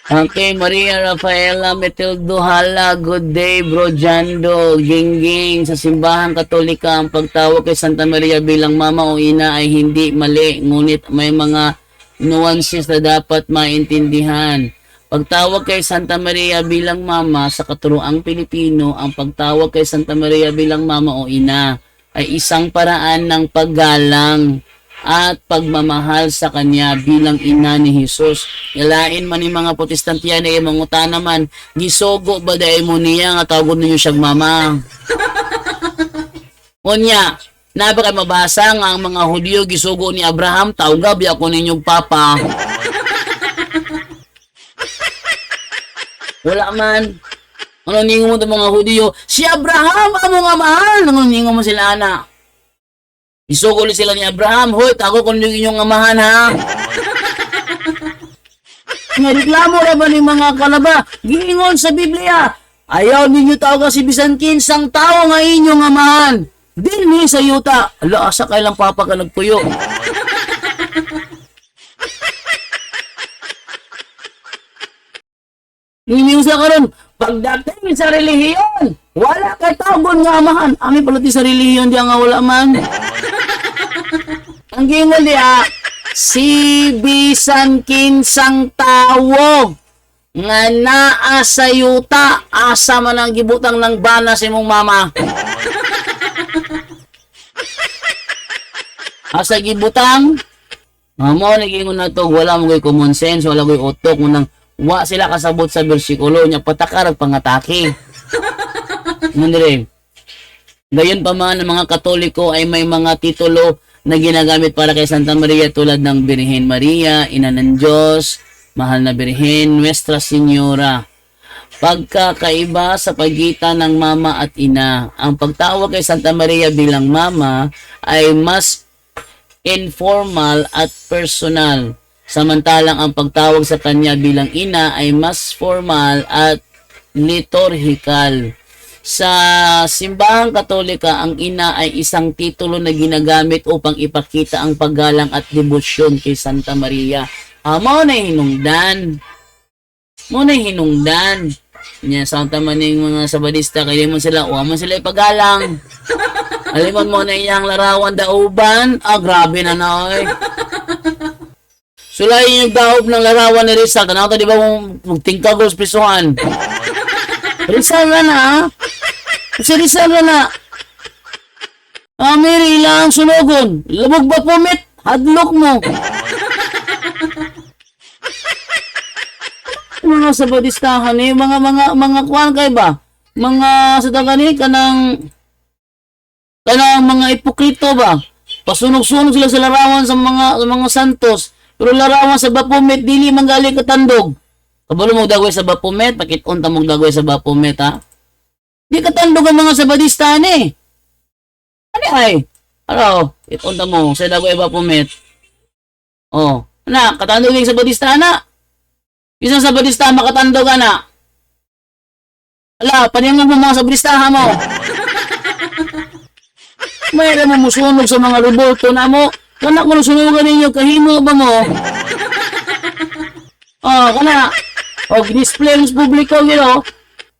Okay, Maria Rafaela Metildo Hala, good day bro Jando, Gingging. Sa simbahan katolika, ang pagtawag kay Santa Maria bilang mama o ina ay hindi mali, ngunit may mga nuances na dapat maintindihan. Pagtawag kay Santa Maria bilang mama sa katuroang Pilipino, ang pagtawag kay Santa Maria bilang mama o ina ay isang paraan ng paggalang at pagmamahal sa kanya bilang ina ni Jesus. Ilain man ni mga Protestante yan ay manguta naman, gisogo ba dahil mo niya nga tawag ninyo siyang mama? Unya, naba kay mabasa nga ang mga Hudyo gisugo ni Abraham, tawag biya ko ninyong papa. Wala man. Ano ningo mo itong mga Hudyo? Si Abraham, amo nga mahal. Ano ningo mo sila anak? Isugo sila ni Abraham, hoy, tago kung yung inyong amahan, ha? Reklamo na ba ni mga kalaba? Giingon sa Biblia, ayaw ninyo tawag si bisan kinsang tao nga inyong amahan. Dinhi sa yuta, ala, asa kailang papa ka nagpuyo. Niniwsa ka ron, pagdating sa relihiyon, wala kay tawgon nga amahan. Ami palati sa relihiyon diya nga wala man. Ang gingon diya, si bisan kinsang tawo nga naa sa yuta, asa man ang gibutang ng bana sa imong mama. Asa gibutang? Mo nagingon na to, wala mo kay common sense, wala ko'y utok mo nang wa sila kasabot sa bersikulo nya patakar at pangatake. Mundre. Gayon pa man ang mga Katoliko ay may mga titulo na ginagamit para kay Santa Maria tulad ng Birhen Maria, Ina ng Diyos, Mahal na Birhen, Nuestra Señora. Pagkakaiba sa pagitan ng mama at ina. Ang pagtawag kay Santa Maria bilang mama ay mas informal at personal. Samantalang ang pagtawag sa kanya bilang ina ay mas formal at liturhikal. Sa simbahang Katolika, ang ina ay isang titulo na ginagamit upang ipakita ang paggalang at debosyon kay Santa Maria. Mo na hinungdan. Mo na hinungdan. Nya Santa Maning mga Sabadista, kaya mo sila, man sila ipagalang. Alimon mo na iyang larawan dauban. Grabe na na, oy. Sulayin yung daob ng larawan ni Rizal. Tanaw ka, di ba, magtingkag os prisuhan. Rizal na na, ha? Si Rizal na na. Mary, ilang sunugon. Labog ba pumit? Hadlok mo. Mga Sabadistahan eh, mga kuwan kay ba? Mga sa tagani kanang mga ipokrito ba? Pasunog-sunog sila sa larawan sa mga santos. Pero larawan sa Baphomet dili manggali katandog. Kabalo mo dagway sa Baphomet, pakit-on ta mo dagway sa Baphomet ha. Di katandog ang mga Sabadistahan eh. Ano ay? Araw, it-on ta mo sa dagway Baphomet. Oh, na katandog yung Sabadistahan na. Isang Sabadista makatandog na. Ala, paningin mo mga Sabadistahan mo. Mayroon mo musunog sa mga revolto na mo. Kana kung sunugan ninyo, kahimo ba mo? Kana. Display mo sa publiko,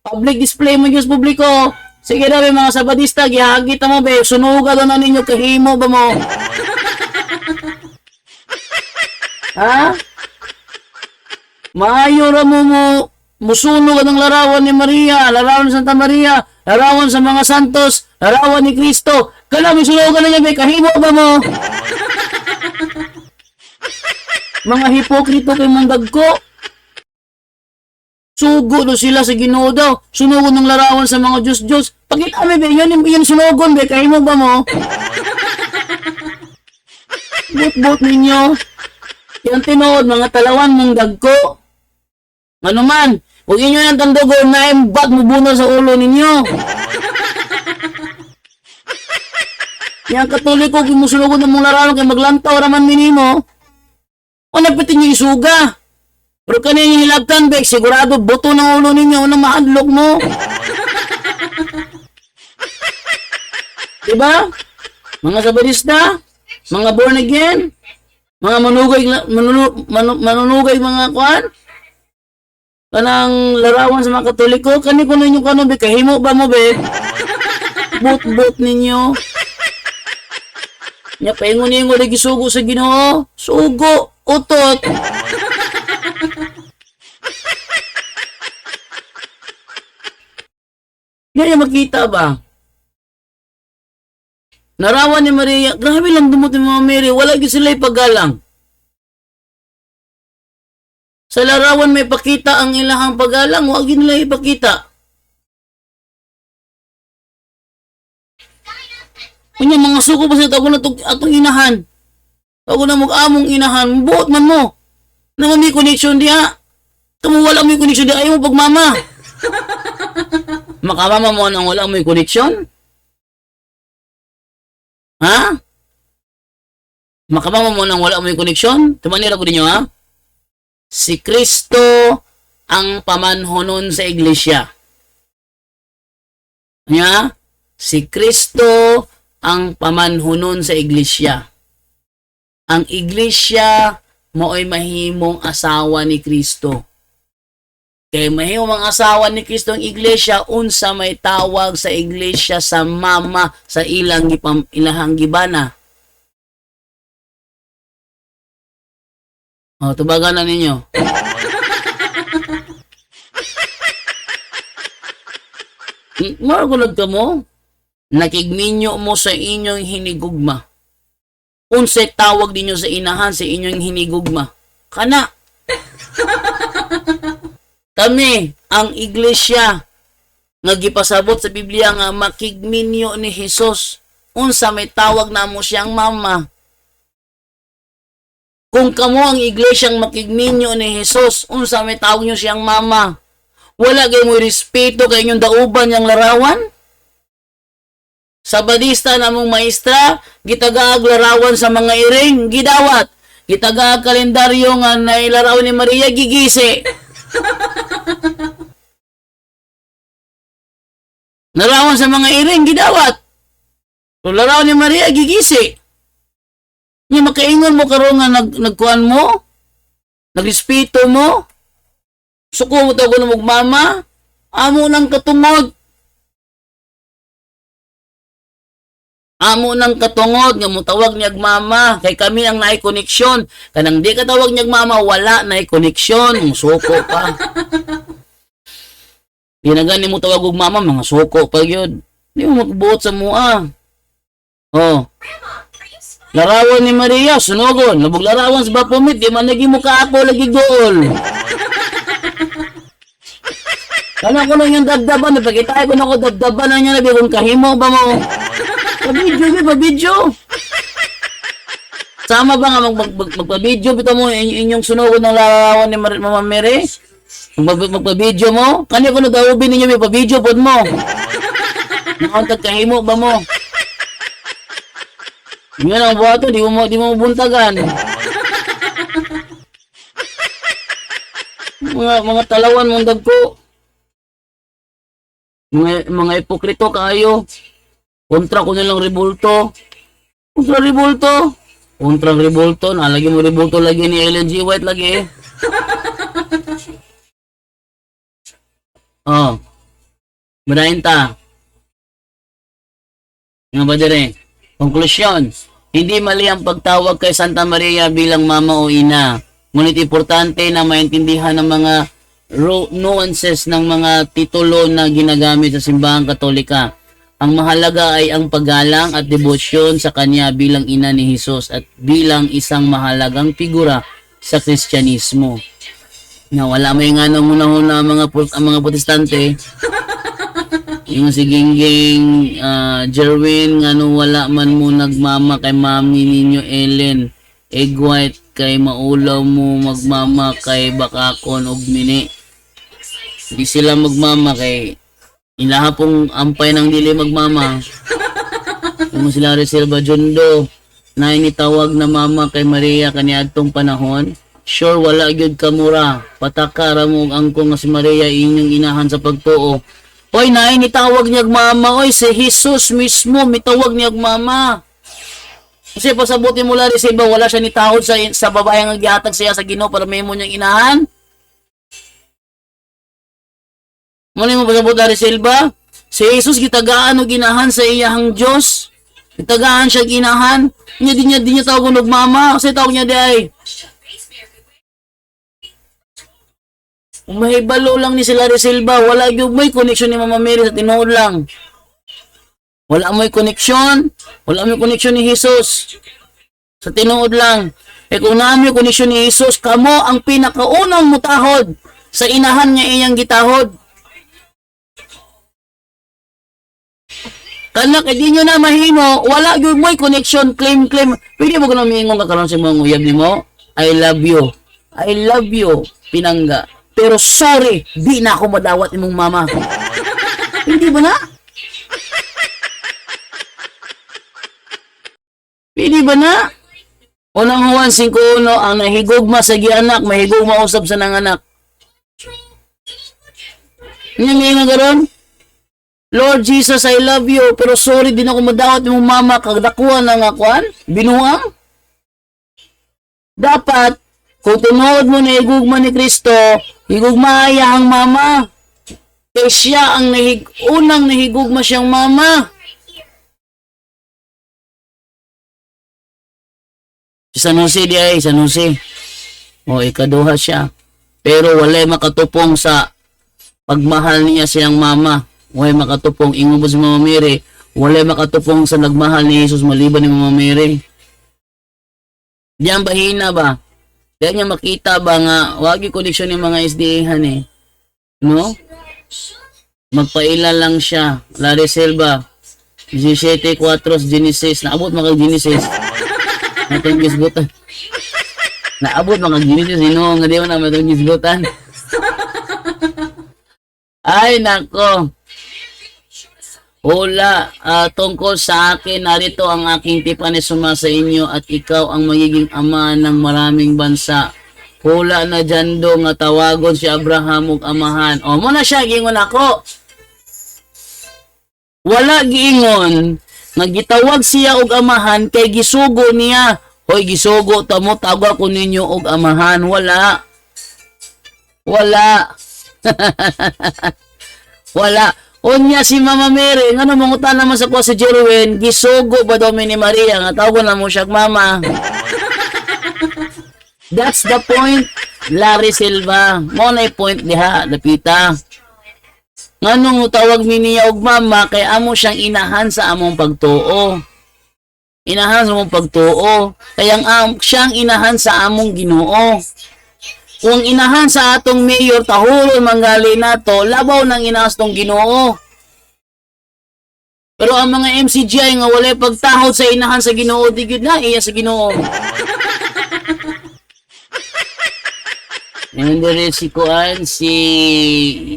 public display mo sa publiko. Sige na, mga Sabadista, gihagit mo, be. Sunugan na ninyo, kahimo ba mo? Ha? Maayo ra mo musunog ang larawan ni Maria, larawan ni Santa Maria, larawan sa mga santos, larawan ni Kristo. Kala mo sunugan na niya, may kahimo ba mo? Mga hipokrito kay mong dagko. Sugo do sila sa Ginoo daw. Sunugon ng larawan sa mga Diyos-Diyos. Pakita mo ba, yan sunugon ba, kahimo ba mo? But ninyo. Yan tinood, mga talawan mong dagko. Ano man, huwag inyo ng tandogon na imbat mubuno sa ulo ninyo. Yang Katoliko, kung musunugon ng mong larawan kay maglantaw raman minimo, o nagpitin nyo isuga. Pero kanina hilagtan, bek, sigurado boto ng ulo ninyo na mahadlok mo. Diba? Mga Sabadista, mga born again, mga manunugay mga kwan, kanang larawan sa mga Katoliko, kani ko ninyo kano be, kahimo ba mo be? Bot ninyo. Nya paingon niyo nga lagi sugo sa Ginoo. Sugo, utot. Yan makita ba? Narawan ni Maria, grabe lang dumot ni mga Mary, wala gyud sila ipagalang. Sa larawan may pakita ang ilahang pagalang, wag nila ipakita. Kunya mga suko ba sa tago na atong inahan? Tago na mag-among inahan, buot man mo. Naman may connection diha. Kamu wala may connection diha, ayaw mo pagmama. Makamama mo nang wala may connection? Ha? Makamama mo nang wala may connection? Tumanira ko ninyo ha? Si Kristo ang pamanhonon sa iglesia. Nya? Si Kristo ang pamanhonon sa iglesia. Ang iglesia mo'y mahimong asawa ni Kristo. Kay mahimong ang asawa ni Kristo ang iglesia, unsa may tawag sa iglesia sa mama sa ilahang gibana. Tubagan na ninyo. Maragulad ka mo, nakigminyo mo sa inyong hinigugma. Unsay tawag ninyo sa inahan sa inyong hinigugma? Kana. Kami, ang iglesia, nga gipasabot sa Biblia nga makigminyo ni Jesus. Unsa may tawag na mo siyang mama. Kung kamo ang iglesyang makigminyo ni Jesus, unsa may tawag nyo siyang mama. Wala kayo mo respeto kay inyong dauban yang larawan? Sabadista na mong maestra, gitagaag larawan sa mga iring, gidawat. Gitagaag kalendaryo nga nailarawan ni Maria, gigisi. Larawan sa mga iring, gidawat. Kung larawan ni Maria, gigisi. Nga makaingon mo karon nga nagkuan mo? Nagrespeto mo? Suko mo tayo ko mama? Amo nang katungod. Amo nang katungod nga mutawag niyag mama kay kami ang naay koneksyon. Kanang di ka tawag niyag mama, wala naay koneksyon. Suko pa. Ginagani mo tawag og mama, mga suko pa yun. Di mo magbuot sa mua. Oh. Larawan ni Maria, sunogon. Labog larawan sa Bapomit, di man lagi mo kaapo, lagi gool. Kala ko lang yung dabdaban, napakita ko na ko dabdaban na niya, nabi kung kahimo ba mo. Pabidyo. Sama ba nga magpabidyo, bito mo inyong sunogon ng larawan ni Mama Mary? Magpabidyo mo? Kanya ko nag-aubin ninyo, may pabidyo pod mo. Nakantag kahimo ba mo? Yan ang buhato, di mo mabuntagan. Mga talawan mong dagko. Mga ipokrito kayo. Kontra ko nilang rebulto. Kontra rebulto. Nalagi mo rebulto lagi ni Ellen G. White lagi. Oh. Madahin ta. Nga ba dire? Konklusyon, hindi mali ang pagtawag kay Santa Maria bilang mama o ina. Ngunit importante na maintindihan ng mga nuances ng mga titulo na ginagamit sa simbahang Katolika. Ang mahalaga ay ang paggalang at debosyon sa kanya bilang ina ni Jesus at bilang isang mahalagang figura sa Kristyanismo. Na wala may nga nang una-una ang mga protestante. Yung si Gingging, Jerwin, nga nung wala man mo nagmama kay mami ninyo Ellen, Egg White kay maulaw mo magmama kay bakakon og mini. Hindi sila magmama kay ilaha pong ampay ng dili magmama. Kung sila Reserva Jondo, na initawag na mama kay Maria kaniadtong panahon, sure wala gyud kamura. Patakara mo ang angko nga si Maria inyong inahan sa pagtuo. Oy, naay nitawag niyag mama. Oy, si Jesus mismo mitawag niyag mama. Kasi pasabuti mo lang sa iba, wala siya nitawag sa babae nga gihatag siya sa Ginoo para may mo niyang inahan. Muli mo pasabot lang sa iba? Si Jesus gitagaan og ginahan sa iyahang Dios. Gitagaan siya ginahan. Di niya tawag og mama. Kasi tawag niya di ay. Mahibalo lang ni sila Silva, wala yung may connection ni Mama Mary sa tinuod lang. Wala may connection ni Jesus. Sa tinuod lang. Kung naami yung connection ni Jesus, kamo ang pinakaunang mutahod sa inahan niya iyang gitahod. Kana kay di nyo na mahimo, wala yung may connection, claim. Pwede mo ganun miingong kakaroon sa mga uyab ni mo? I love you, Pinangga. Pero sorry, di na ako madawat imong mama. Hindi ba na? Pwede ba na? Unang Juan 5:1, ang nahigugma sa gianak, mahigugma usab sa nanganak. Ngayon nga garon? Lord Jesus, I love you, pero sorry, di na ako madawat imong mama, kagdakuan na nga kuan, binuang. Dapat, kung tinuod mo na higugma ni Kristo, higugma iya ang mama. Kaya siya ang unang nahigugma siyang mama. Si San Jose di ay, San Jose. O, ikaduha siya. Pero walay makatupong sa pagmahal niya siyang mama. Walay makatupong, ingon po si Mama Mary, walay makatupong sa nagmahal ni Jesus maliban ni Mama Mary. Diyan bahina ba? Diyan niya makita ba nga wagi koneksyon ng mga SDA-han eh. No? Magpaila lang siya. Larry Silva. 17-4 Genesis. Naabot mga Genesis. Natong gisgutan. Naabot mga Genesis. Sino nga di mo na matong gisgutan. Ay, nako. Hola, tungkol sa akin, narito ang aking tipanisuma sa inyo at ikaw ang magiging ama ng maraming bansa. Hula na dyan do nga tawagon si Abraham ug amahan. O, muna siya, gingon ako. Wala giingon, nagitawag siya og amahan kay gisugo niya. Hoy, gisugo, tamo tawag ko ninyo og amahan. Wala. Wala. Wala. Unya si Mama Mary, ngano mangutan naman sa ko si Jerwin, gisugo ba daw ni Maria nga tawag na mo siya mama. That's the point, Larry Silva. Mo na point diha, lapita. Nganong tawag mi niya og mama kay amo siyang inahan sa among pagtuo. Inahan sa among pagtuo. Kaya siyang inahan sa among Ginoo. Kung inahan sa atong mayor tahuron manggali nato, labaw nang inaas tong Ginoo. Pero ang mga MCGI nga walay pagtahod sa inahan sa Ginoo, di gyud na iya sa Ginoo. Nandere si Kuan, si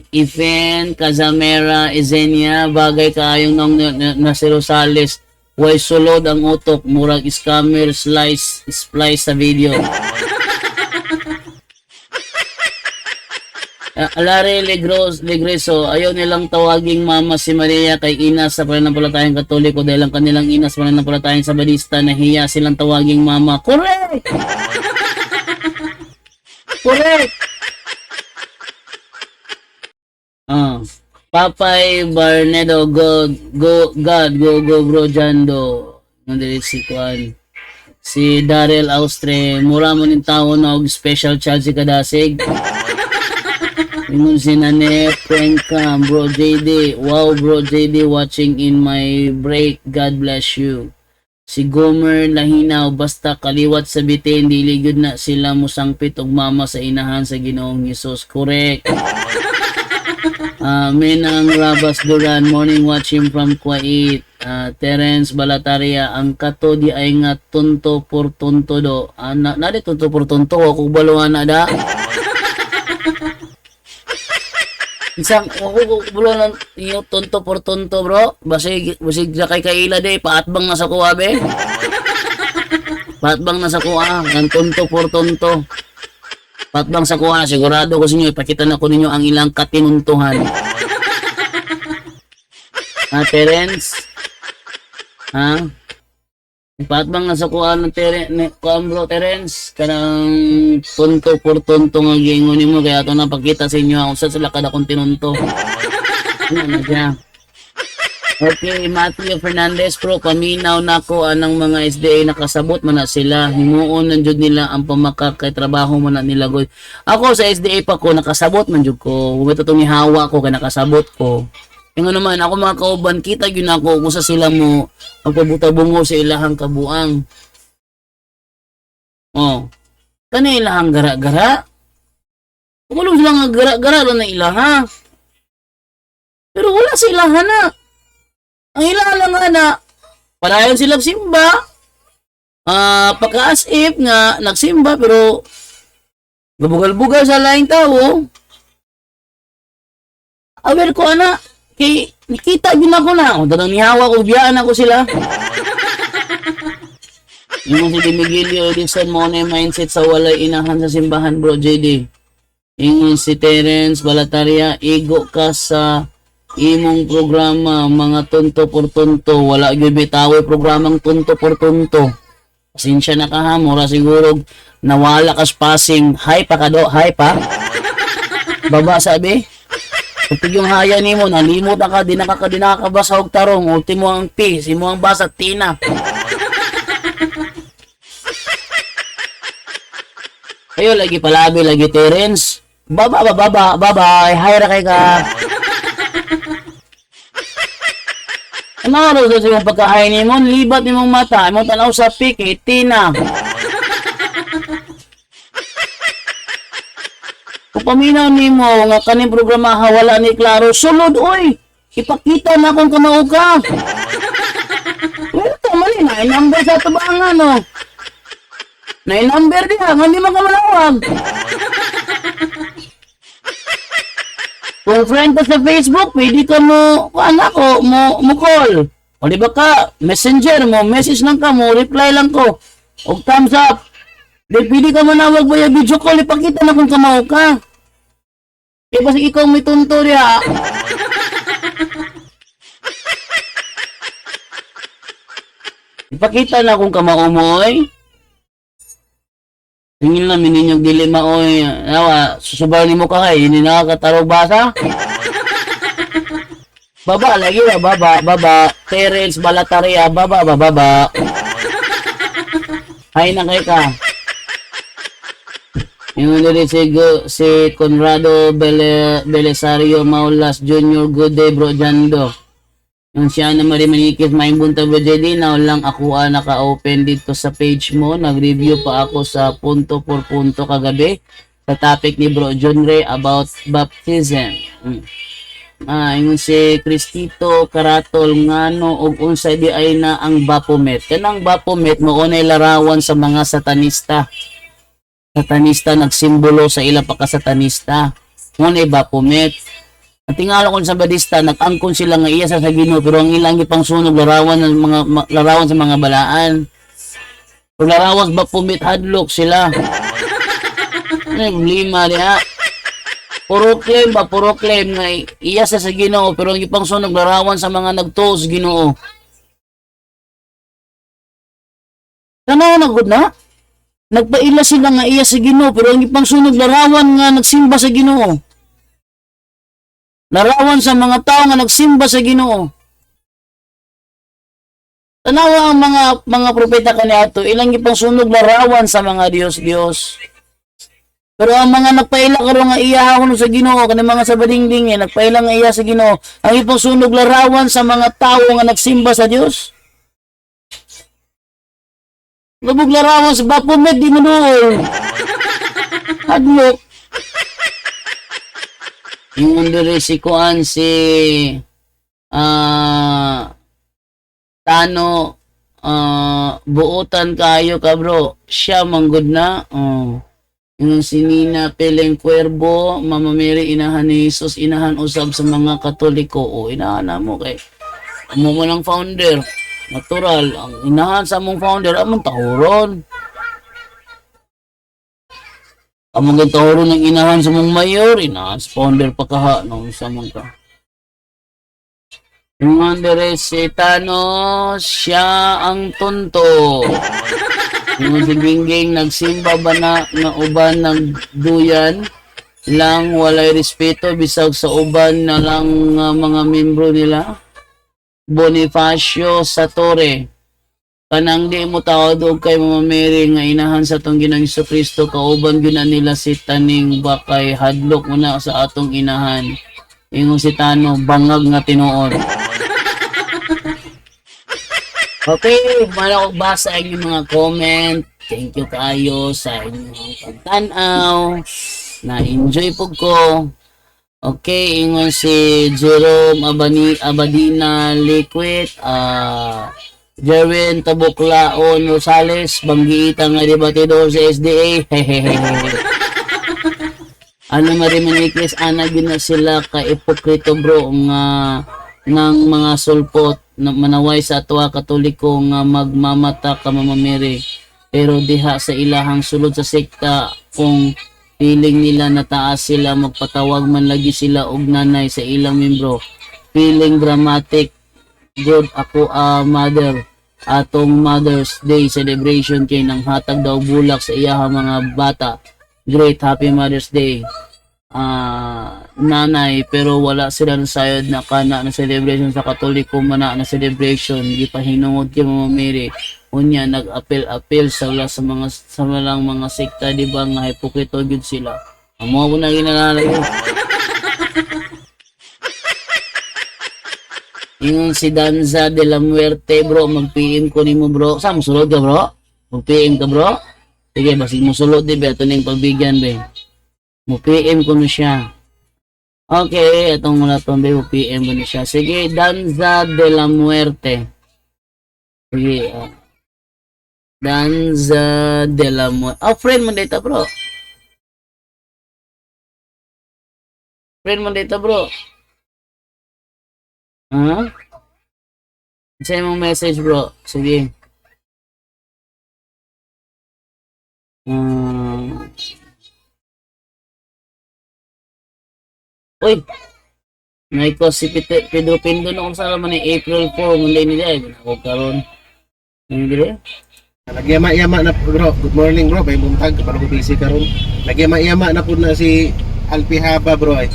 Ifen, Cazamera, Ezenia, bagay kaayong nang na si Rosales. Way sulod ang utok, murag scammer, splice sa video. Alare Legreso, ayaw nilang tawaging mama si Maria kay ina sa pananampalatayang Katoliko dahil ang kanilang ina sa pananampalatayang Sabadista nahiya silang tawaging mama. Correct! Correct! Papay Barnedo, God, go bro Jando. Nandito si Kwan. Si Daryl Austre, mura mo ng tao na og special charge si Kadasig. Ingon si Nanette, Prenka, bro JD. Wow, bro JD watching in my break. God bless you. Si Gomer Lahinaw, basta kaliwat sa bitin, dili gyud na sila musangpit og mama sa inahan sa Ginoong Hesus. Correct. Menang Rabas Duran, morning watching from Kuwait. Terence Balataria, ang kato di ay nga tunto por tunto do. Na di tunto por tunto, kung baluhan na da. Isang bulo ng yung tonto por tonto bro. Basig kay kaila de paatbang na sa kuha be. Paatbang na sa kuha ang tonto por tonto. Paatbang sa kuha sigurado ko sa inyo ipakita na ko ninyo ang ilang katinuntuhan. Terence. Paatbang na sa kuha ng bro Terence kanang tonto por tonto nga gingon nimo kaya ato napakita sa inyo kung saan sila kada kong tinunto. Ano na siya? Okay, Matthew Fernandez pro, paminaw nako anang mga SDA nakasabot man na sila. Himuon nan jud nila ang pamakak kay trabaho man na nila goy. Ako sa SDA pa ko nakasabot man jud ko. Humito tong hawa ko kay nakasabot ko. Yung naman ako mga kauban, kita yun ako kung sa sila mo magpabuta-bungo sa ilahang kabuang. Kani ilahang gara-gara? Kung sila nga gara-gara lang na ilaha. Pero wala sa ilaha na. Ang ilaha lang nga na, palayon sila simba. Pagka-as-if nga, nagsimba pero gabugal-bugal sa laing tao. Aware ko ana. Kay nakita din ako na. Dadang nihawa ko, biyaan ako sila. Yung si Dimigilio Edison mo na yung mindset sa walay inahan sa simbahan bro JD. Yung si Terence Balataria, igo ka sa imong programa, mga tonto por tonto. Wala yung bitawi programang tonto por tonto. Pasensya na ka ha, mura siguro nawala kas passing. Hi pa ka do, hi pa. Baba sabi. Kapag yung haya ni mo, nalimot ka, di nakakabasa og tarong, ultimo ang P, simo ang basa, Tina. Ayo, lagi palabi, lagi Terence. Baba, hire kay ka. Ano sa yung pagkahain ni mo, libat ni mong mata, mo tanaw sa P, kay Tina. paminaw nimo nga kaning programa wala ni klaro sulod oy. Ipakita na kung kamao ka. Well, mali na number sa tabangan no. Na number diha nga di man ka malawag. Kung friend ka sa Facebook, pwede ka mo call. O di ba ka, messenger mo, message lang ka mo, reply lang ko. O thumbs up. Di pwede ka manawag ba yung video call, ipakita na kung kamao ka. Kaya basta ikaw may tunto niya. Ipakita na kung kamao mo, oy. Tingin namin ninyong dilema, oy. Nawa, susubaran mo ka kay, hindi nakakatarog basa. Baba, lagi na, baba. Terence Balataria, baba. Hay na kayo ka. Yung nila si Conrado Belisario Maulas Jr. Good day, bro, Jando. Yung siya na marimanikis maimbunta bro, JD, na lang ako naka-open dito sa page mo. Nag-review pa ako sa punto por punto kagabi sa topic ni bro John Ray about baptism. Yung si Cristito Karatol ngano og unsay di ay na ang Baphomet. Kanang Baphomet mo unay larawan sa mga satanista. Satanista nagsimbolo sa ila pagka-satanista. Ngunay Baphomet. At tingala ko sa badista, nag-angkon sila nga iya sa Ginoo pero ang ilang ipang sunog larawan sa mga balaan. Kung larawan sa Baphomet hadlok sila. Ano yung problema diha? Puro claim nga iya sa Ginoo pero ang ipang sunog larawan sa mga nagtuo sa Ginoo. Tanaw na gud na? Nagpaila sila nga iya sa Ginoo pero ang ipang sunog larawan nga nagsimba sa Ginoo. Larawan sa mga tao nga nagsimba sa Ginoo. Tanawa ang mga propeta kaniadto ilang ipang sunog larawan sa mga Dios. Pero ang mga nagpaila karon nga iyahon sa Ginoo kanang mga sabadingding nagpaila nga iya sa Ginoo, ang ipang sunog larawan sa mga tao nga nagsimba sa Dios. Lubog larawan sa Baphomet di manuol. Hadlok. Yung diri si Kuan si Tano buotan kayo ka bro. Siya manggod na. Yung si Nina Peleng Cuervo, Mama Mary inahan ni Jesus, inahan usab sa mga Katoliko. Inahan na mo kay amo mo ng founder. Natural, ang inahan sa mong founder among tahuron. Among tahuron ng inahan sa mong mayor, inahan sa founder pa kaha nung sa mong ka. Yung Andres Tano, siya ang tonto. Yung si Gingging nagsimba ba na uban ng duyan lang walay respeto bisag sa uban na lang mga membro nila. Bonifacio Satore, kanang di mo tawad og kay Mama Mary nga inahan sa atong Ginoong Kristo kauban gyud nila si Taning Bakay hadlok mo na sa atong inahan. Ingon si Tano bangag nga tinuod. Okay, mala ko basa ang inyong mga comment. Thank you kayo sa inyong pagtanaw. Na-enjoy po ko. Okay, ingon si Jerome Abadina Liquid, Jerwin Tabuklaon Rosales, banggiita nga debatidor sa SDA. Ano marimanikis, ana gina sila ka ipokrito bro nga ng mga sulpot na manaway sa atwa Katoliko nga magmamata ka Mama Mary. Pero diha sa ilahang sulod sa sekta kung feeling nila na taas sila magpatawag man lagi sila og nanay sa ilang membro. Feeling dramatic. Good ako mother. Atong Mother's Day celebration kay nang hatag daw bulak sa iyahang mga bata. Great happy Mother's Day. Nanay pero wala sila nasayod na kana na celebration sa Katoliko man na celebration gipahinungod kay Mama Mary. Unya nag-apel sa malang mga sekta di ba nga hipokrito gyud sila. Amo ko na ginalala. Yung si Danza de la Muerte bro, mag-PM ko nimo bro. Sa mo sulod ka bro? Mag-PM ka bro? Sige, basig mo sulod di ba ito ning pagbigyan ba. Mo PM ko na siya. Okay, itong mga tombe mo PM ko na siya. Sige, Danza de la Muerte. Sige, Danza de la Muerte. Oh, friend mo dito, bro. Friend mo dito, bro. Ha? Send mo message, bro. Sige. Uy! Naiko si Pedro Pindo na kung saan naman ni April 4. Monday nila eh. Ako karon. Ano dire? Nagyama-yama na po bro. Good morning bro. May buntag. Parang busy karon. Nagyama-yama na po na si Alpihaba bro ay.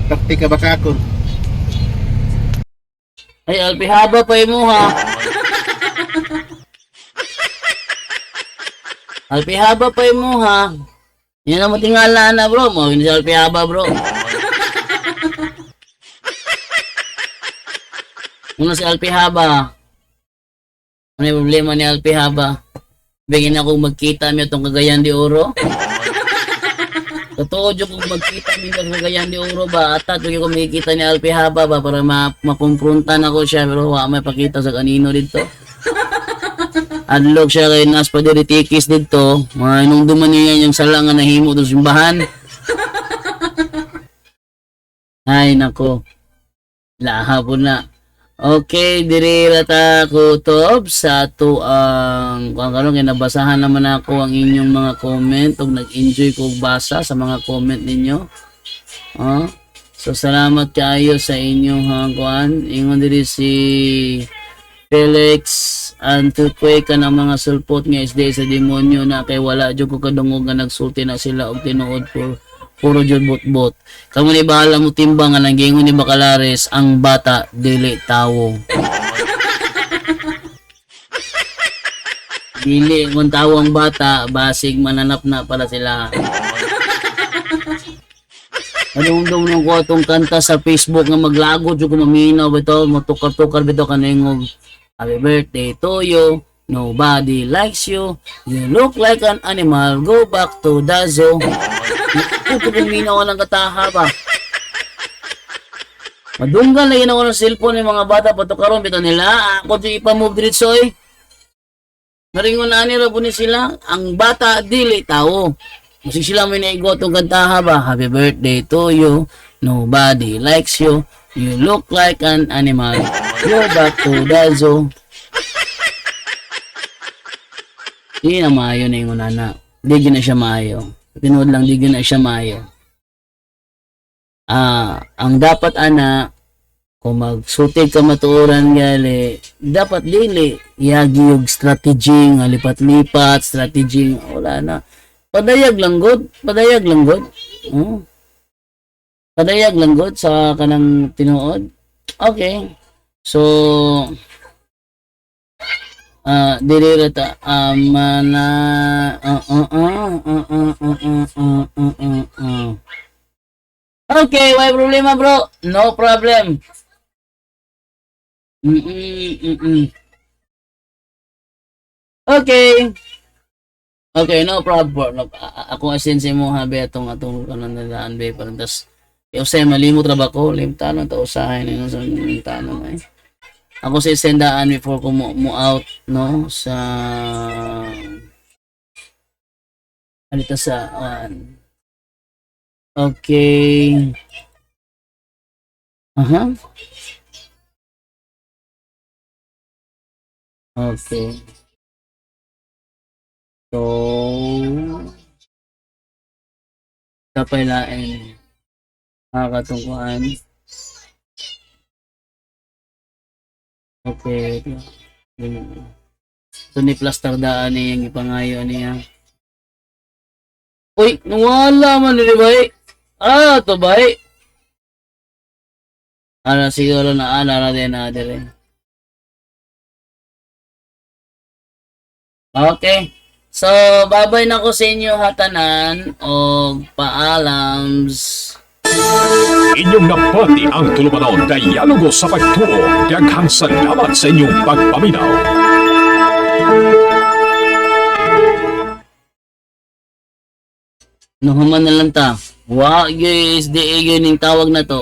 Praktika ba kakon? Ay, Alpihaba pa mo ha. Alpihaba pa mo ha. Yan ang matingala na bro. Mo hindi si Alpihaba bro. Una si Alpihaba. Ano yung problema ni Alpihaba? Bigyan akong magkita mo itong Cagayan de Oro. Totoo dyan kung magkita mo itong Cagayan de Oro ba? At tuloy ko makikita ni Alpihaba ba para makumprontan ako siya. Pero may pakita sa kanino dito. Adlog siya kay Nas Padiritikis dito. Nung duman niya yung salangan na himo doon simbahan. Ay nako. Laha po na. Okay, diri rata ko tob sa to ang karon kay nabasahan naman ako ang inyong mga comment ug nag-enjoy ko basa sa mga comment ninyo. So salamat kayo sa inyong hangkuan. Ingon diri si Felix Antuque ka ng mga sulpot nga isday sa demonyo na kay wala jud ko kadungog nga nagsulti na sila og tinuod po puro jud bot-bot. Kamo ni bahala mo timbang nga nanggingon ni Bacalares ang bata dili tawo. Dili mon tawo ang bata basig mananap na para sila. Anong nung ko atong kanta sa Facebook nga maglago jud ko maminaw bitaw matukar-tukar bitaw kaningog. Happy birthday to you. Nobody likes you. You look like an animal. Go back to the zoo. Ito kuminaw ng kataha ba? Madunggan na ginawa ng cellphone ng mga bata patukaron bitaw nila. Ako di ipamove diretsoy. Naringon na ni rabo ni sila. Ang bata dili tao. Kasi sila may naigot ng kantaha ba? Happy birthday to you. Nobody likes you. You look like an animal. Go back to the zoo. Hindi na maayo na yung nana. Hindi na siya maayo. Tinood lang, hindi na siya maayo. Ang dapat ana, kung magsutig ka matuoran gali, dapat dili. Yagi yung strategy, nga lipat-lipat, strategy, wala na. Padayag lang god, padayag lang god. Padayag lang god sa kanang tinuod. Okay. So dilirata mana Okay, why problema bro? No problem. Okay. Okay, no problem. No, ako asensi mo habi atong kanan nalaan be parang tas say malimot ra ba ko limtanon ta usahay ni sa limtanon ay. Ako sa sendaan before ko mo out no sa alita sa okay. Okay. So kapay lain makakatungkuhan. Okay. So ni plaster daan niya yung ipangayo niya. Uy, nawala man ni bay. To bay. Siguro na ala din na dire. Okay. So, babay na ko sa inyo hatanan o paalams. Inyong napati ang tulumanon dialogo sa pagtuo. Daghang salamat sa inyong pagpaminaw. Nahuman na lang ta. Wa, SDA yun yung tawag na to.